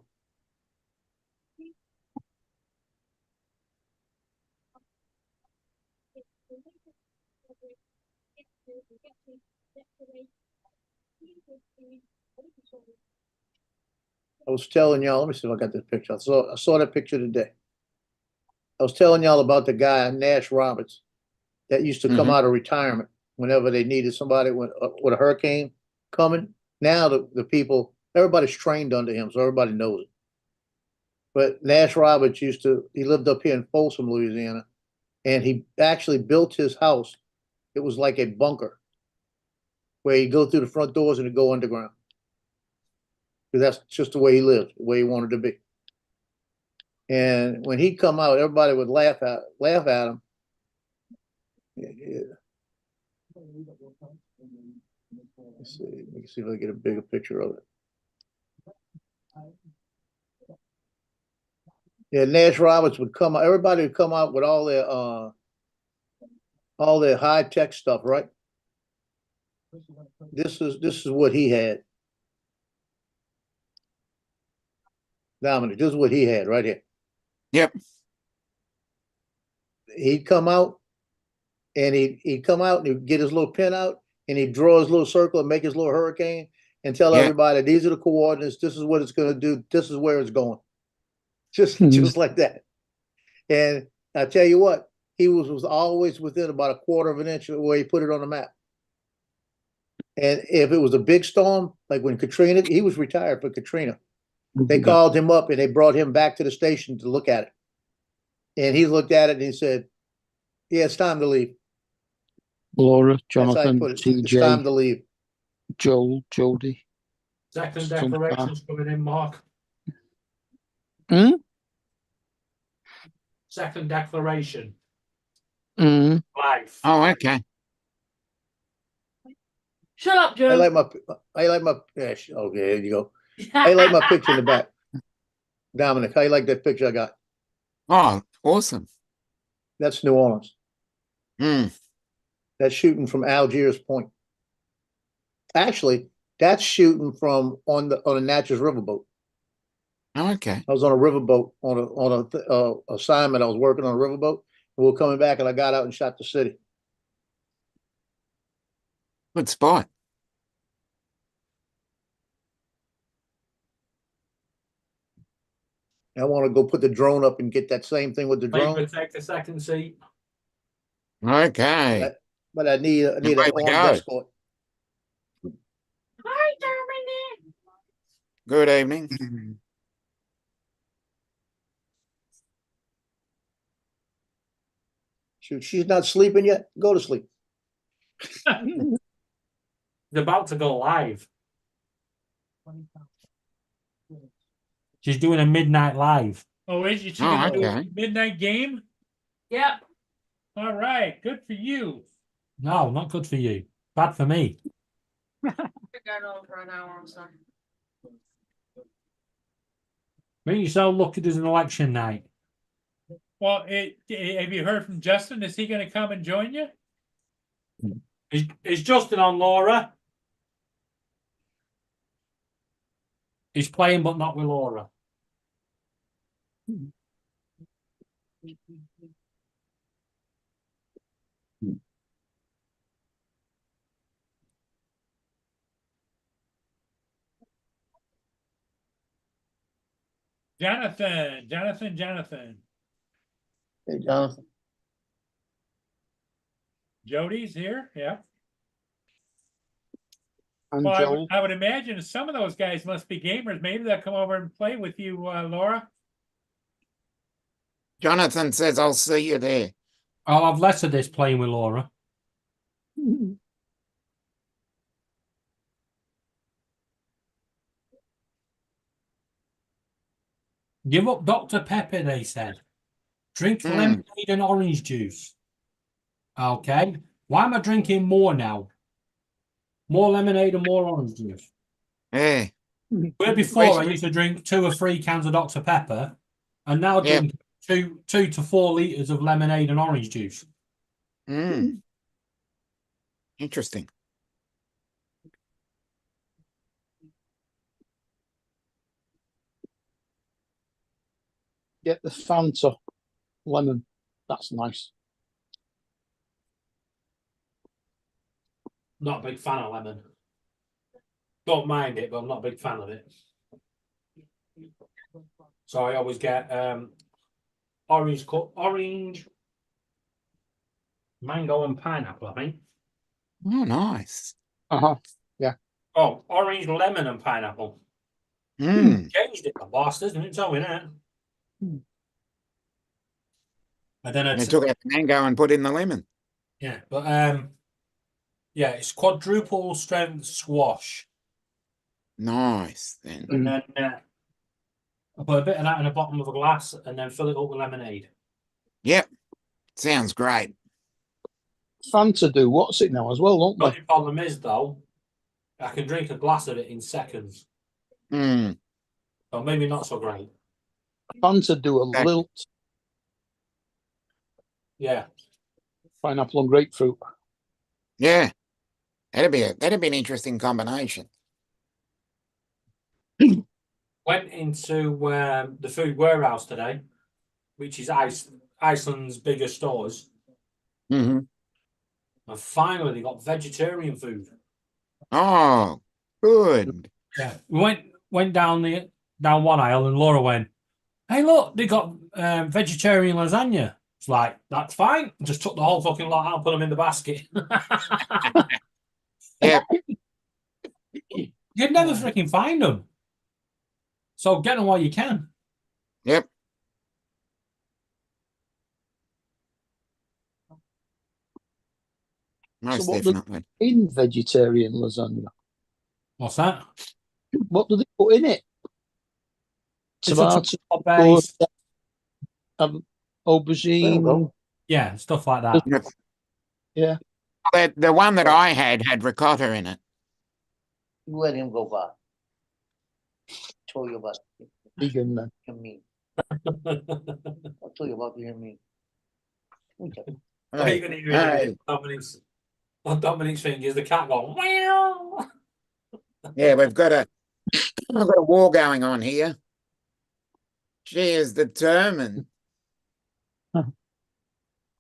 S4: I was telling y'all, let me see if I got this picture. I saw that picture today. I was telling y'all about the guy, Nash Roberts, that used to come
S2: Mhm.
S4: out of retirement whenever they needed somebody with a hurricane coming. Now the people, everybody's trained under him, so everybody knows it. But Nash Roberts he lived up here in Folsom, Louisiana, and he actually built his house. It was like a bunker where you go through the front doors and you go underground. Because that's just the way he lived, the way he wanted to be. And when he come out, everybody would laugh at him. Yeah. Let's see. Let me see if I can get a bigger picture of it. Yeah, Nash Roberts would come out. Everybody would come out with all their high tech stuff, right? This is what he had. Dominic, this is what he had right here.
S2: Yep.
S4: He'd come out and he'd come out and he'd get his little pen out and he'd draw his little circle and make his little hurricane and tell
S2: Yeah.
S4: everybody, these are the coordinates, this is what it's going to do, this is where it's going. Just like that. And I tell you what, he was always within about a quarter of an inch of where he put it on the map. And if it was a big storm, like when Katrina, he was retired for Katrina. They called him up and they brought him back to the station to look at it. And he looked at it and he said, yeah, it's time to leave.
S3: Laura,
S4: That's how he
S3: Jonathan,
S4: put it. It's time
S3: TJ,
S4: to leave.
S3: Joel, Jody.
S5: Second
S3: Some-
S5: declaration's coming in, Mark.
S3: Hmm?
S5: Second declaration.
S3: Mm.
S5: Live.
S2: Oh, okay.
S9: Shut up,
S4: I
S9: Joe.
S4: like my, yeah, okay, there you go. I like my picture in the back. Dominic, how you like that picture I got?
S2: Oh, awesome.
S4: That's New Orleans.
S2: Mm.
S4: That's shooting from Algiers Point. Actually, that's shooting from on a Natchez riverboat.
S2: Oh, okay.
S4: I was on a riverboat on a assignment. I was working on a riverboat. We were coming back, and I got out and shot the city.
S2: Good spot.
S4: I want to go put the drone up and get that same thing with the
S5: Paper,
S4: drone,
S5: take the second seat.
S2: Okay.
S4: but I need
S2: Away
S4: an
S2: we
S4: armed
S2: go.
S4: escort.
S9: Hi, Dominic.
S2: Good evening.
S4: Shoot, she's not sleeping yet. Go to sleep.
S5: They're about to go live. She's doing a midnight live.
S1: Oh, is she
S2: Oh,
S1: gonna do a
S2: okay.
S1: midnight game?
S9: Yep.
S1: All right, good for you.
S5: No, not good for you. Bad for me.
S9: We're going on for an hour or so.
S5: Make yourself look, it is an election night.
S1: Well, have you heard from Justin? Is he gonna come and join you?
S5: Is Justin on, Laura? He's playing, but not with Laura.
S1: Jonathan.
S4: Hey, Jonathan.
S1: Jody's here, yeah.
S3: And
S1: Well,
S3: Joel.
S1: I would imagine some of those guys must be gamers. Maybe they'll come over and play with you, Laura.
S2: Jonathan says, I'll see you there.
S5: I'll have less of this playing with Laura. Give up Dr. Pepper, they said. Drink lemonade and orange juice. Okay. Why am I drinking more now? More lemonade and more orange juice.
S2: Yeah.
S5: Where before I used to drink 2 or 3 cans of Dr. Pepper, and now
S2: Yeah.
S5: drink 2 to 4 liters of lemonade and orange juice.
S2: Mm. Interesting.
S3: Get the Fanta lemon. That's nice.
S5: Not a big fan of lemon. Don't mind it, but I'm not a big fan of it. So I always get orange, mango, and pineapple. I think.
S2: Oh, nice.
S3: Uh-huh.
S5: Oh, orange, lemon, and pineapple.
S2: Mm.
S5: Changed it, the bastards, didn't tell me that.
S3: Hmm.
S5: And then
S2: They
S5: it's
S2: took out the mango and put in the lemon.
S5: yeah, but yeah, it's quadruple strength squash,
S2: Nice. Then.
S5: and then I put a bit of that in the bottom of a glass, and then fill it up with lemonade.
S2: Yep. Sounds great.
S3: Fanta do what's it now as well, don't
S5: The
S3: they?
S5: only problem is though, I can drink a glass of it in seconds,
S2: Mm.
S5: so maybe not so great.
S3: Fanta do a
S2: Exactly.
S3: lilt,
S5: Yeah,
S3: pineapple and grapefruit.
S2: Yeah. That'd be an interesting combination.
S5: went into the food warehouse today, which is Iceland's biggest stores,
S2: Mm-hmm.
S5: and finally they got vegetarian food.
S2: Oh, good.
S5: Yeah, we went down one aisle, and Laura went, "Hey, look, they got vegetarian lasagna." It's like, that's fine. Just took the whole fucking lot out, put them in the basket.
S2: Yep.
S5: You'd never freaking find them. So get them while you can.
S2: Yep. Most
S3: So what do
S2: definitely.
S3: in vegetarian lasagna?
S5: What's that?
S3: What do they put in it?
S5: It's a
S3: Tomato,
S5: chocolate base.
S3: aubergine.
S5: Yeah, stuff like that.
S2: Yep.
S3: Yeah.
S2: The one that I had ricotta in it.
S4: You let him go by. Told you about
S3: Vegan then.
S4: him mean. I'll tell you about him mean. Okay.
S5: What are you going to hear
S2: Hey.
S5: Dominic's thing is the cat going, meow.
S2: Yeah, we've got a war going on here. She is determined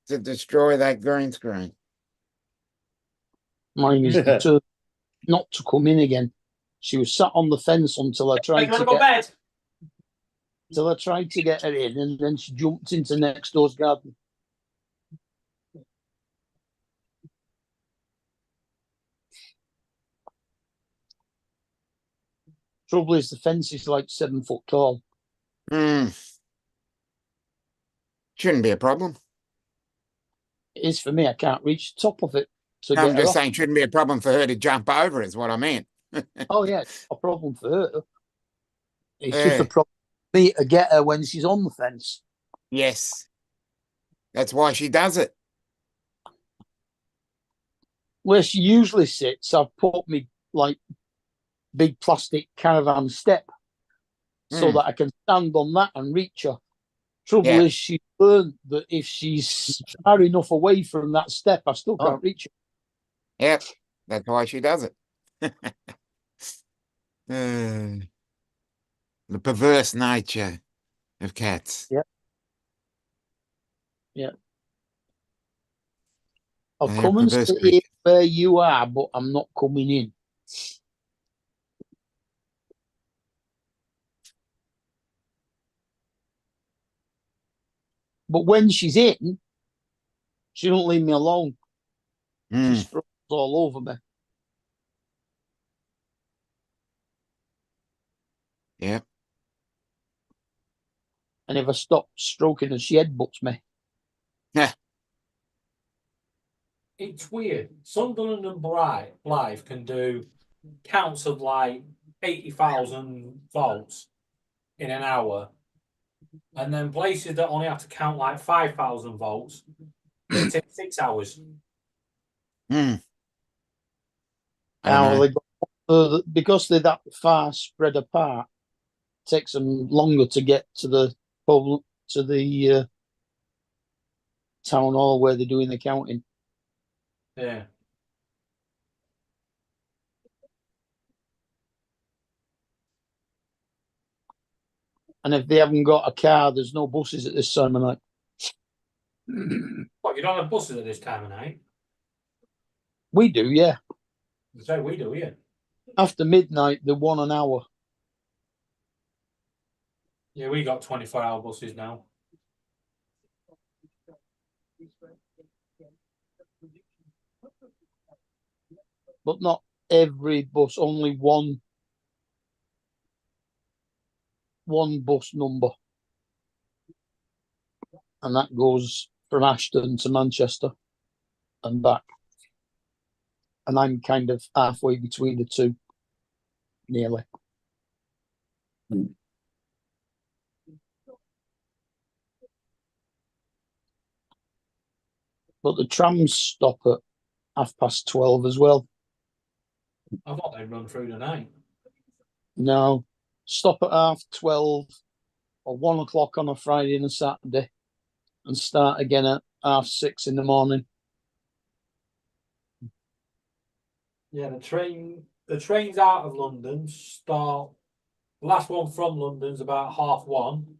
S2: to destroy that green screen.
S3: Mine is determined not to come in again. She was sat on the fence until I tried to get her in, and then she jumped into next door's garden. Trouble is, the fence is like 7 foot tall.
S2: Shouldn't be a problem.
S3: It is for me. I can't reach the top of it.
S2: I'm just saying, shouldn't be a problem for her to jump over, is what I meant.
S3: Oh yeah, it's a problem for her. It's
S2: Yeah.
S3: just a problem for me to get her when she's on the fence.
S2: Yes. That's why she does it.
S3: Where she usually sits, I've put me like big plastic caravan step so that I can stand on that and reach her. Trouble is, she learned that if she's far enough away from that step, I still can't reach her.
S2: Yep. That's why she does it. The perverse nature of cats.
S3: Yeah. Yeah. I've
S2: They're
S3: come and
S2: perverse
S3: sit
S2: creatures.
S3: here where you are, but I'm not coming in. But when she's in, she don't leave me alone. She sprawls all over me.
S2: Yep.
S3: And if I stop stroking her, she headbutts me.
S2: Yeah.
S5: It's weird. Sunderland and Blythe can do counts of like 80,000 volts in an hour. And then places that only have to count like 5,000 volts, it takes 6 hours.
S3: Because they're that far spread apart, it takes them longer to get to the town hall where they're doing the counting.
S5: Yeah.
S3: And if they haven't got a car, there's no buses at this time of night.
S5: What, you don't have buses at this time of night?
S3: We do, yeah.
S5: So we do, yeah.
S3: After midnight, they're 1 an hour.
S5: Yeah, we got 24-hour buses now.
S3: but not every bus, only one bus number. And that goes from Ashton to Manchester and back. And I'm kind of halfway between the two, nearly. But the trams stop at 12:30 as well.
S5: I thought they'd run through the night.
S3: No, stop at 12:30 or 1 o'clock on a Friday and a Saturday, and start again at 6:30 in the morning.
S5: Yeah, the trains out of London start. The last one from London's about 1:30.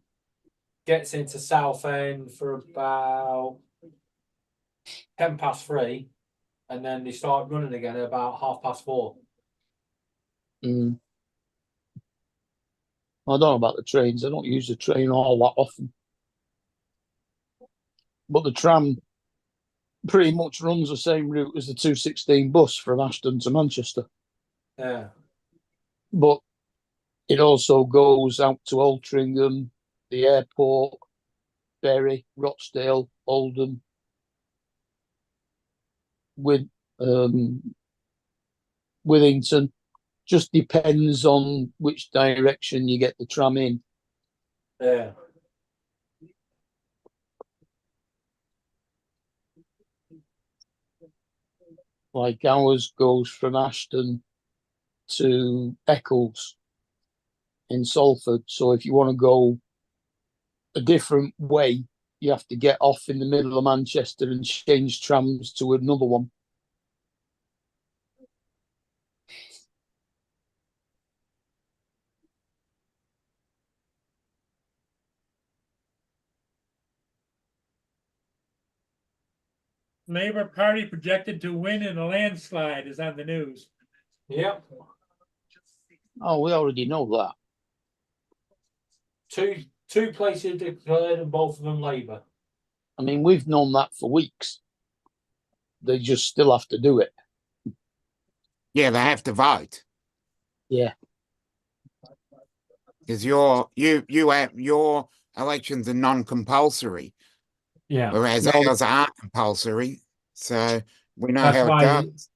S5: Gets into Southend for about 3:10, and then they start running again at about 4:30.
S3: Mm. I don't know about the trains. I don't use the train all that often. But the tram pretty much runs the same route as the 216 bus from Ashton to Manchester.
S5: Yeah.
S3: But it also goes out to Altrincham, the airport, Bury, Rochdale, Oldham, Withington. Just depends on which direction you get the tram in.
S5: Yeah.
S3: Like ours goes from Ashton to Eccles in Salford. So if you want to go a different way, you have to get off in the middle of Manchester and change trams to another one.
S1: Labour Party projected to win in a landslide is on the news.
S5: Yep.
S3: Oh, we already know that.
S5: Two places declared and both of them Labour.
S3: I mean, we've known that for weeks. They just still have to do it.
S2: Yeah, they have to vote
S3: Yeah.
S2: because your elections are non-compulsory,
S5: Yeah.
S2: whereas
S3: No.
S2: ours are compulsory. So we know
S5: That's
S2: how it
S5: why-
S2: goes.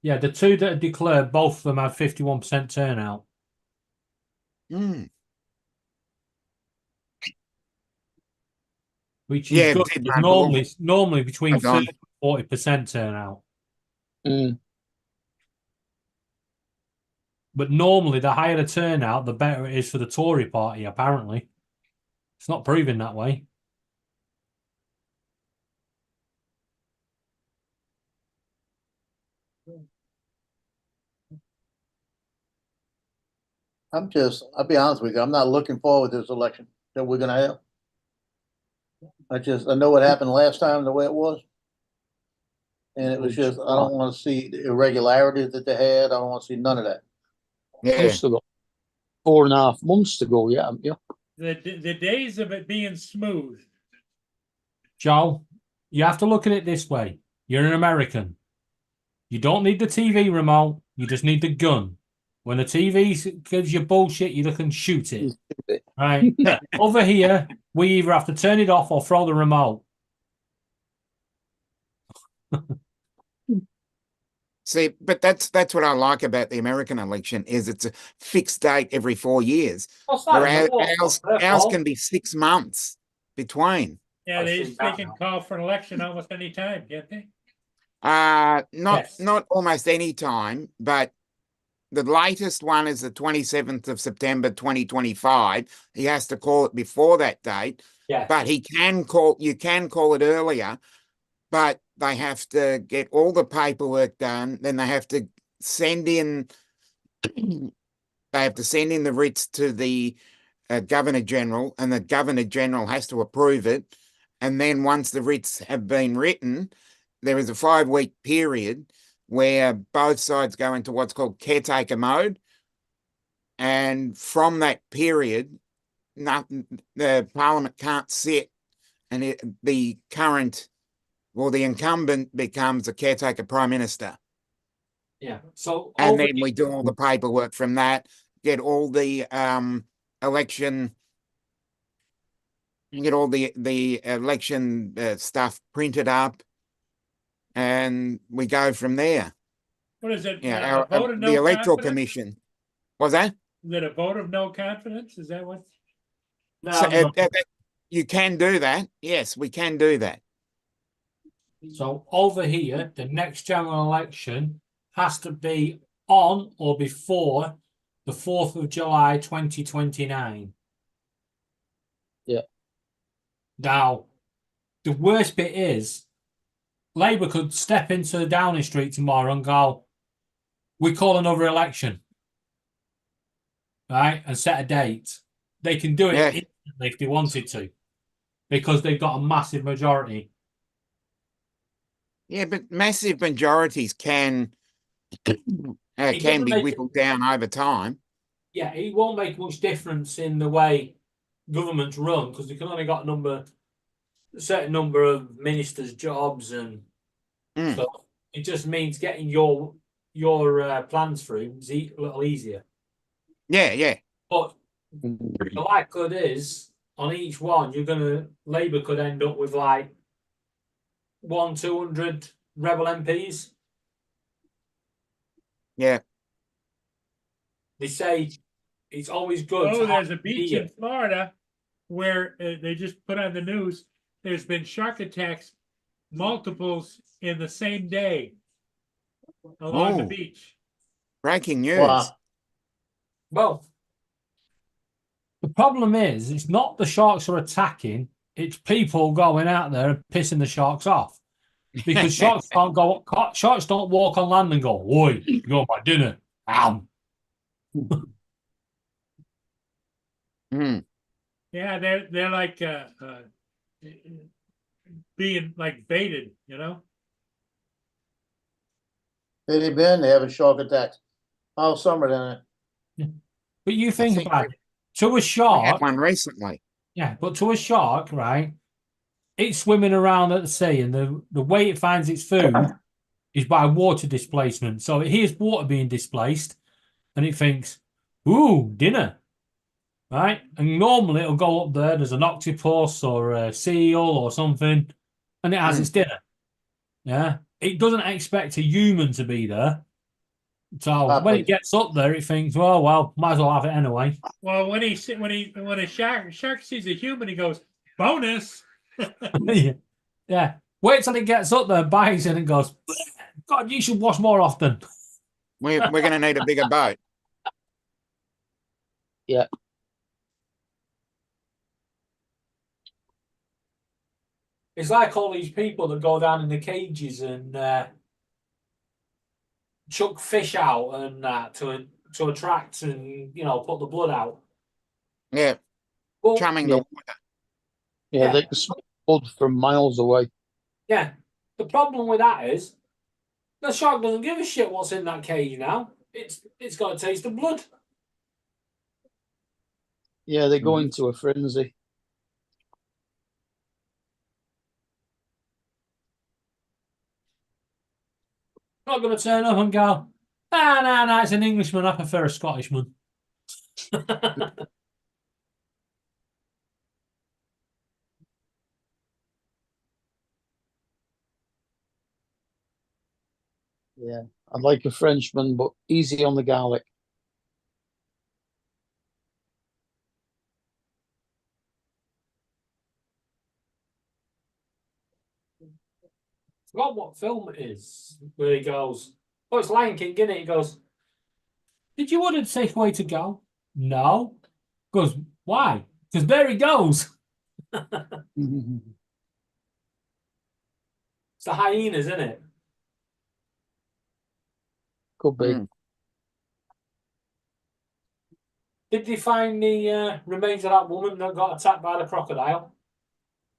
S5: Yeah, the two that are declared, both of them had 51% turnout.
S2: Mm.
S5: Which is
S2: Yeah,
S5: good.
S2: it did,
S5: It's
S2: man.
S5: normally between
S2: Hold on.
S5: 30 and 40% turnout.
S3: Mm.
S5: But normally, the higher the turnout, the better it is for the Tory party, apparently. It's not proven that way.
S4: I'll be honest with you, I'm not looking forward to this election that we're gonna have. I know what happened last time, the way it was. And it was just, I don't wanna see the irregularities that they had, I don't wanna see none of that.
S2: Yeah,
S3: You've still got 4.5 months to go, yeah, haven't you?
S1: The days of it being smooth.
S5: Joel, you have to look at it this way. You're an American. You don't need the TV remote. You just need the gun. When the TV gives you bullshit, you can shoot it. Right? Over here, we either have to turn it off or throw the remote.
S2: see, but that's what I like about the American election is it's a fixed date every 4 years.
S5: What's that?
S2: Whereas
S5: What's that?
S2: ours can be 6 months between.
S1: Yeah,
S5: I
S1: they
S5: see that
S1: can
S5: now.
S1: call for an election almost any time, can't they?
S5: Yes.
S2: Not almost any time, but the latest one is the 27th of September 2025. He has to call it before that date,
S5: Yeah.
S2: but you can call it earlier, but they have to get all the paperwork done. Then they have to send in the writs to the Governor General, and the Governor General has to approve it. And then once the writs have been written, there is a 5-week period where both sides go into what's called caretaker mode. And from that period, the Parliament can't sit, and the incumbent becomes a caretaker Prime Minister.
S5: Yeah. So
S2: And
S5: over
S2: then we do all the paperwork from that, get all the election, get all the election stuff printed up, and we go from there.
S1: What is it?
S2: Yeah,
S1: A vote of
S2: the
S1: no
S2: electoral
S1: confidence?
S2: commission. Was that?
S1: Is it a vote of no confidence? Is that what?
S5: no,
S2: So,
S5: no.
S2: you can do that. Yes, we can do that.
S5: So over here, the next general election has to be on or before the 4th of July 2029.
S3: Yeah.
S5: Now, the worst bit is Labour could step into Downing Street tomorrow and go, we call another election. Right? And set a date. They can do it
S2: Yeah.
S5: instantly if they wanted to. Because they've got a massive majority.
S2: Yeah, but massive majorities can
S5: doesn't
S2: be
S5: make
S2: whittled down over time.
S5: Yeah, it won't make much difference in the way governments run because they can only got a certain number of ministers' jobs and stuff. It just means getting your plans through is a little easier.
S2: Yeah, yeah.
S5: But the likelihood is on each one, Labour could end up with like 200 rebel MPs.
S2: Yeah.
S5: They say it's always good.
S1: Oh,
S5: to
S1: there's
S5: have
S1: a beach
S5: media.
S1: in Florida where they just put on the news. There's been shark attacks, multiples in the same day along the
S2: Oh.
S1: beach.
S2: Breaking news.
S3: Wow.
S5: Well, the problem is, it's not the sharks are attacking; it's people going out there and pissing the sharks off. Because sharks don't walk on land and go, "Oi, you got my dinner."
S1: Yeah, they're like being like baited, you know.
S4: They've been, they having shark attacks all summer down there.
S5: But you think
S2: think
S5: about it, to a
S2: We had
S5: shark,
S2: one recently.
S5: yeah, but to a shark, right? It's swimming around at the sea, and the way it finds its food is by water displacement. So it hears water being displaced, and it thinks, "Ooh, dinner." Right? And normally it'll go up there, there's an octopus or a seal or something, and it has its dinner. Yeah. It doesn't expect a human to be there. So when it gets up there, it thinks, well, might as well have it anyway.
S1: Well, when a shark sees a human, he goes, bonus.
S5: Yeah. Wait till it gets up there, bites it, and goes, God, you should wash more often.
S2: We're going to need a bigger boat.
S3: Yeah.
S5: It's like all these people that go down in the cages and chuck fish out and to attract and put the blood out.
S2: Yeah.
S5: Well,
S2: Chumming
S3: yeah.
S2: the water.
S3: Yeah, they can smell blood from miles away.
S5: Yeah. The problem with that is the shark doesn't give a shit what's in that cage now. It's got to taste of blood.
S3: Yeah, they go into a frenzy.
S5: Not going to turn up and go, nah, it's an Englishman. I prefer a Scottishman.
S3: Yeah, I'd like a Frenchman, but easy on the garlic.
S5: Forgot what film it is where he goes, oh, it's Lion King, isn't it? He goes, did you want a takeaway to go? No. Goes, why? Because there he goes. It's the hyenas, isn't it?
S3: Could be.
S5: Did they find the remains of that woman that got attacked by the crocodile?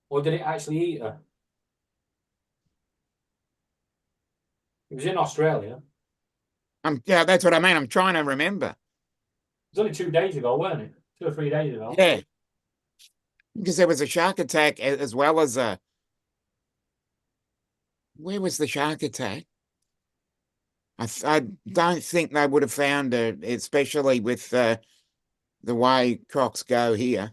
S5: Or did it actually eat her? It was in Australia.
S2: Yeah, that's what I mean. I'm trying to remember.
S5: It was only 2 days ago, weren't it? 2 or 3 days ago.
S2: Yeah. Because there was a shark attack as well as where was the shark attack? I don't think they would have found her, especially with the way crocs go here.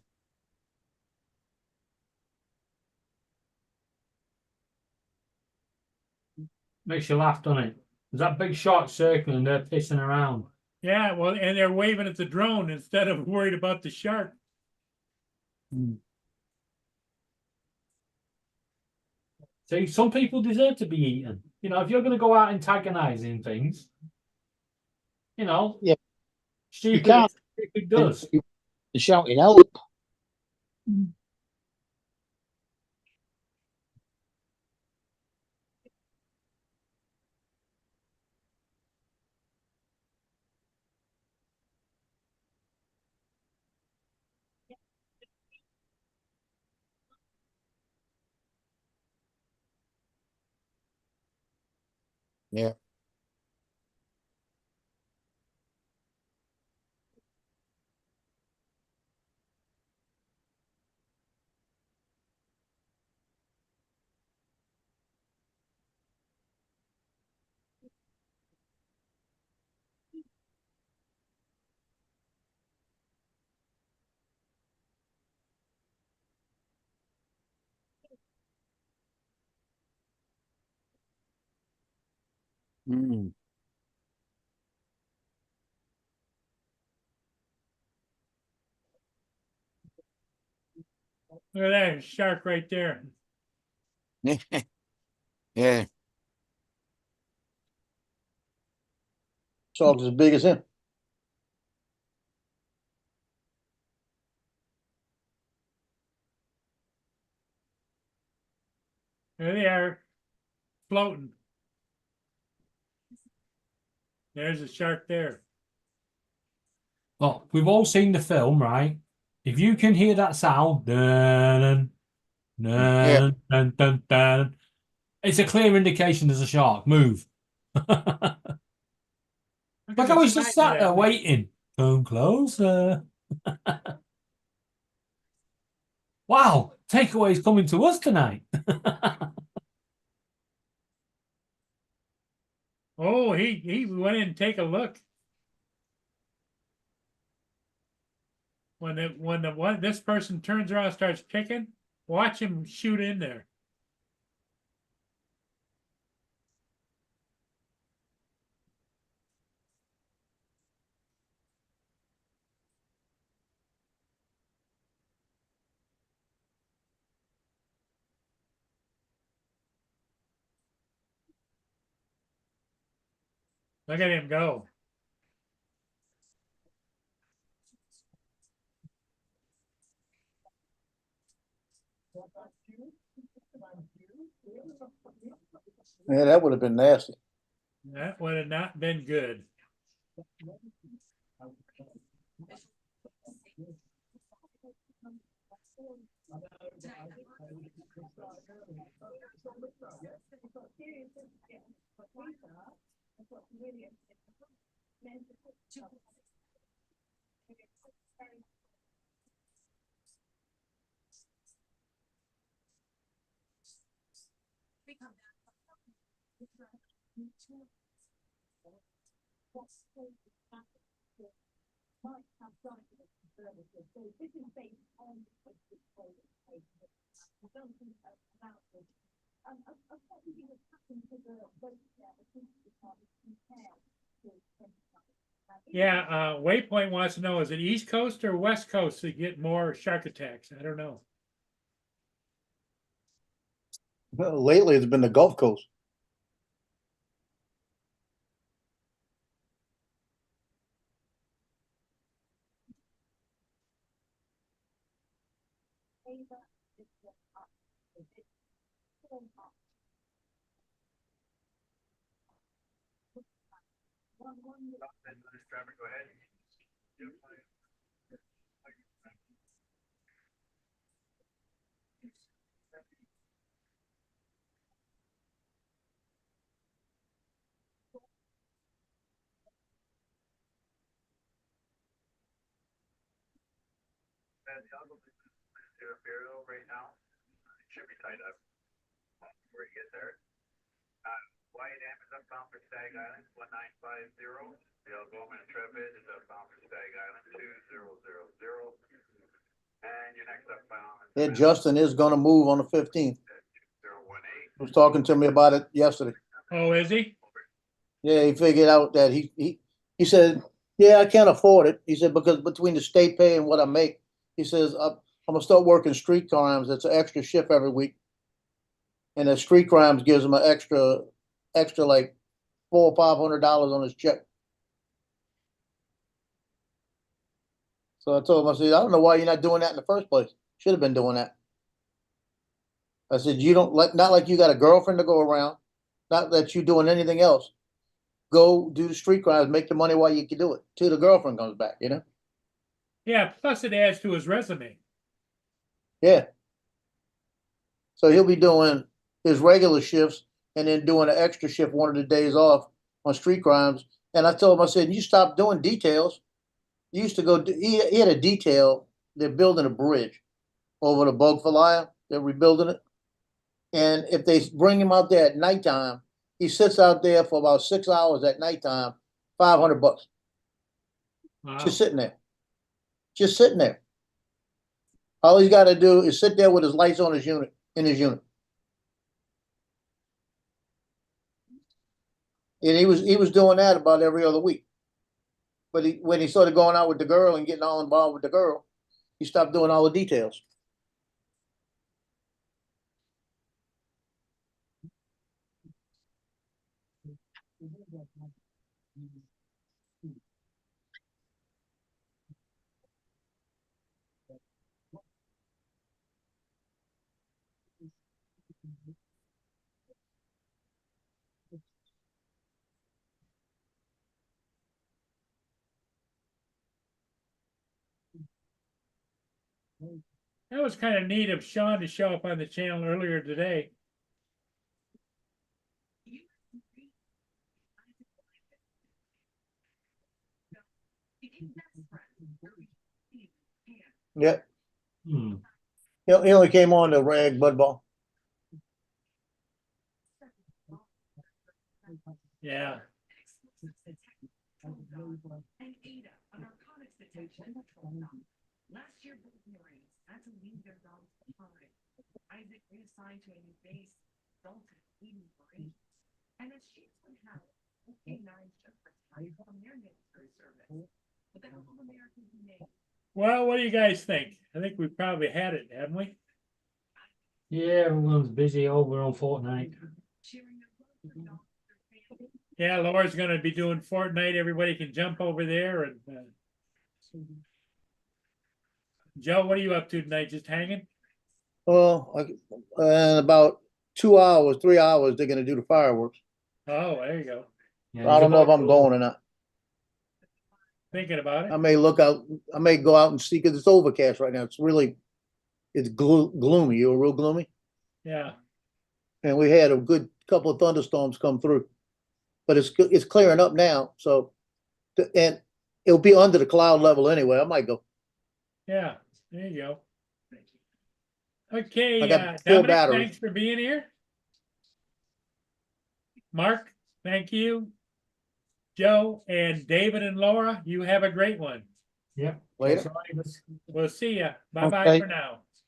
S5: Makes you laugh, doesn't it? There's that big shark circling, they're pissing around.
S1: Yeah, well, and they're waving at the drone instead of worried about the shark.
S5: See, some people deserve to be eaten. You know, if you're going to go out antagonizing things, you know,
S3: Yeah.
S5: stupid,
S3: can't-
S5: stupid does.
S3: They're shouting help.
S2: Yeah. Mm.
S1: Look at that shark right there.
S2: Yeah.
S4: Shark's as big as him.
S1: There they are, floating. There's a shark there.
S5: Well, we've all seen the film, right? If you can hear that sound, dun, dun, dun, dun, dun, it's a clear indication there's a shark. Move. Like I was just sat there waiting. Come closer. Wow, takeaway's coming to us tonight.
S1: Oh, he went in and take a look. When the one this person turns around and starts picking, watch him shoot in there. Look at him go.
S4: Yeah, that would have been nasty.
S1: That would have not been good. Yeah, Waypoint wants to know, is it East Coast or West Coast to get more shark attacks? I don't know.
S4: Well, lately, it's been the Gulf Coast.
S1: Go ahead. Right now, it should be tied up before you get there.
S12: White M is upbound for Stag Island, 1950. The Algoma Intrepid is upbound for Stag Island, 2000. And your next upbound.
S4: Yeah, Justin is gonna move on the 15th.
S12: 018.
S4: He was talking to me about it yesterday.
S1: Oh, is he?
S4: Yeah, he figured out that he said, yeah, I can't afford it. He said, because between the state pay and what I make, he says, I'm gonna start working street crimes. It's an extra shift every week. And the street crimes gives him an extra like $400 or $500 on his check. So I told him, I said, I don't know why you're not doing that in the first place. Should have been doing that. I said, you don't like, not like you got a girlfriend to go around, not that you doing anything else. Go do the street crimes, make the money while you can do it till the girlfriend comes back, you know?
S1: Yeah, plus it adds to his resume.
S4: Yeah. So he'll be doing his regular shifts and then doing an extra shift one of the days off on street crimes. And I told him, I said, you stop doing details. You used to go, he had a detail, they're building a bridge over the Bogfalia, they're rebuilding it. And if they bring him out there at nighttime, he sits out there for about 6 hours at nighttime, $500.
S1: Wow.
S4: Just sitting there. Just sitting there. All he's got to do is sit there with his lights on his unit, in his unit. And he was doing that about every other week. But when he started going out with the girl and getting all involved with the girl, he stopped doing all the details.
S1: That was kind of neat of Sean to show up on the channel earlier today.
S4: Yeah.
S5: Hmm.
S4: He only came on to rag Budball.
S1: Yeah.
S13: Last year, both Marines had to leave their dogs behind. Isaac reassigned to a new base, Dalton, Eden Marine. And as sheets would have it, K9 just retired from their military service. But the help of American Humane.
S1: Well, what do you guys think? I think we probably had it, haven't we?
S5: Yeah, everyone's busy over on Fortnite.
S1: Yeah, Laura's going to be doing Fortnite. Everybody can jump over there. And Joe, what are you up to tonight? Just hanging?
S4: Well, in about 2 hours, 3 hours, they're going to do the fireworks.
S1: Oh, there you go.
S5: Yeah,
S4: I don't know if I'm going or not.
S1: Thinking about it.
S4: I may look out. I may go out and see because it's overcast right now. It's gloomy. You're real gloomy.
S1: Yeah.
S4: And we had a good couple of thunderstorms come through, but it's clearing up now. So, and it'll be under the cloud level anyway. I might go.
S1: Yeah. There you go. Okay.
S4: I got full
S1: Dominic,
S4: battery.
S1: thanks for being here. Mark, thank you. Joe and David and Laura, you have a great one.
S5: Yep.
S4: Later.
S1: We'll see ya. Bye-bye
S4: Okay.
S1: for now.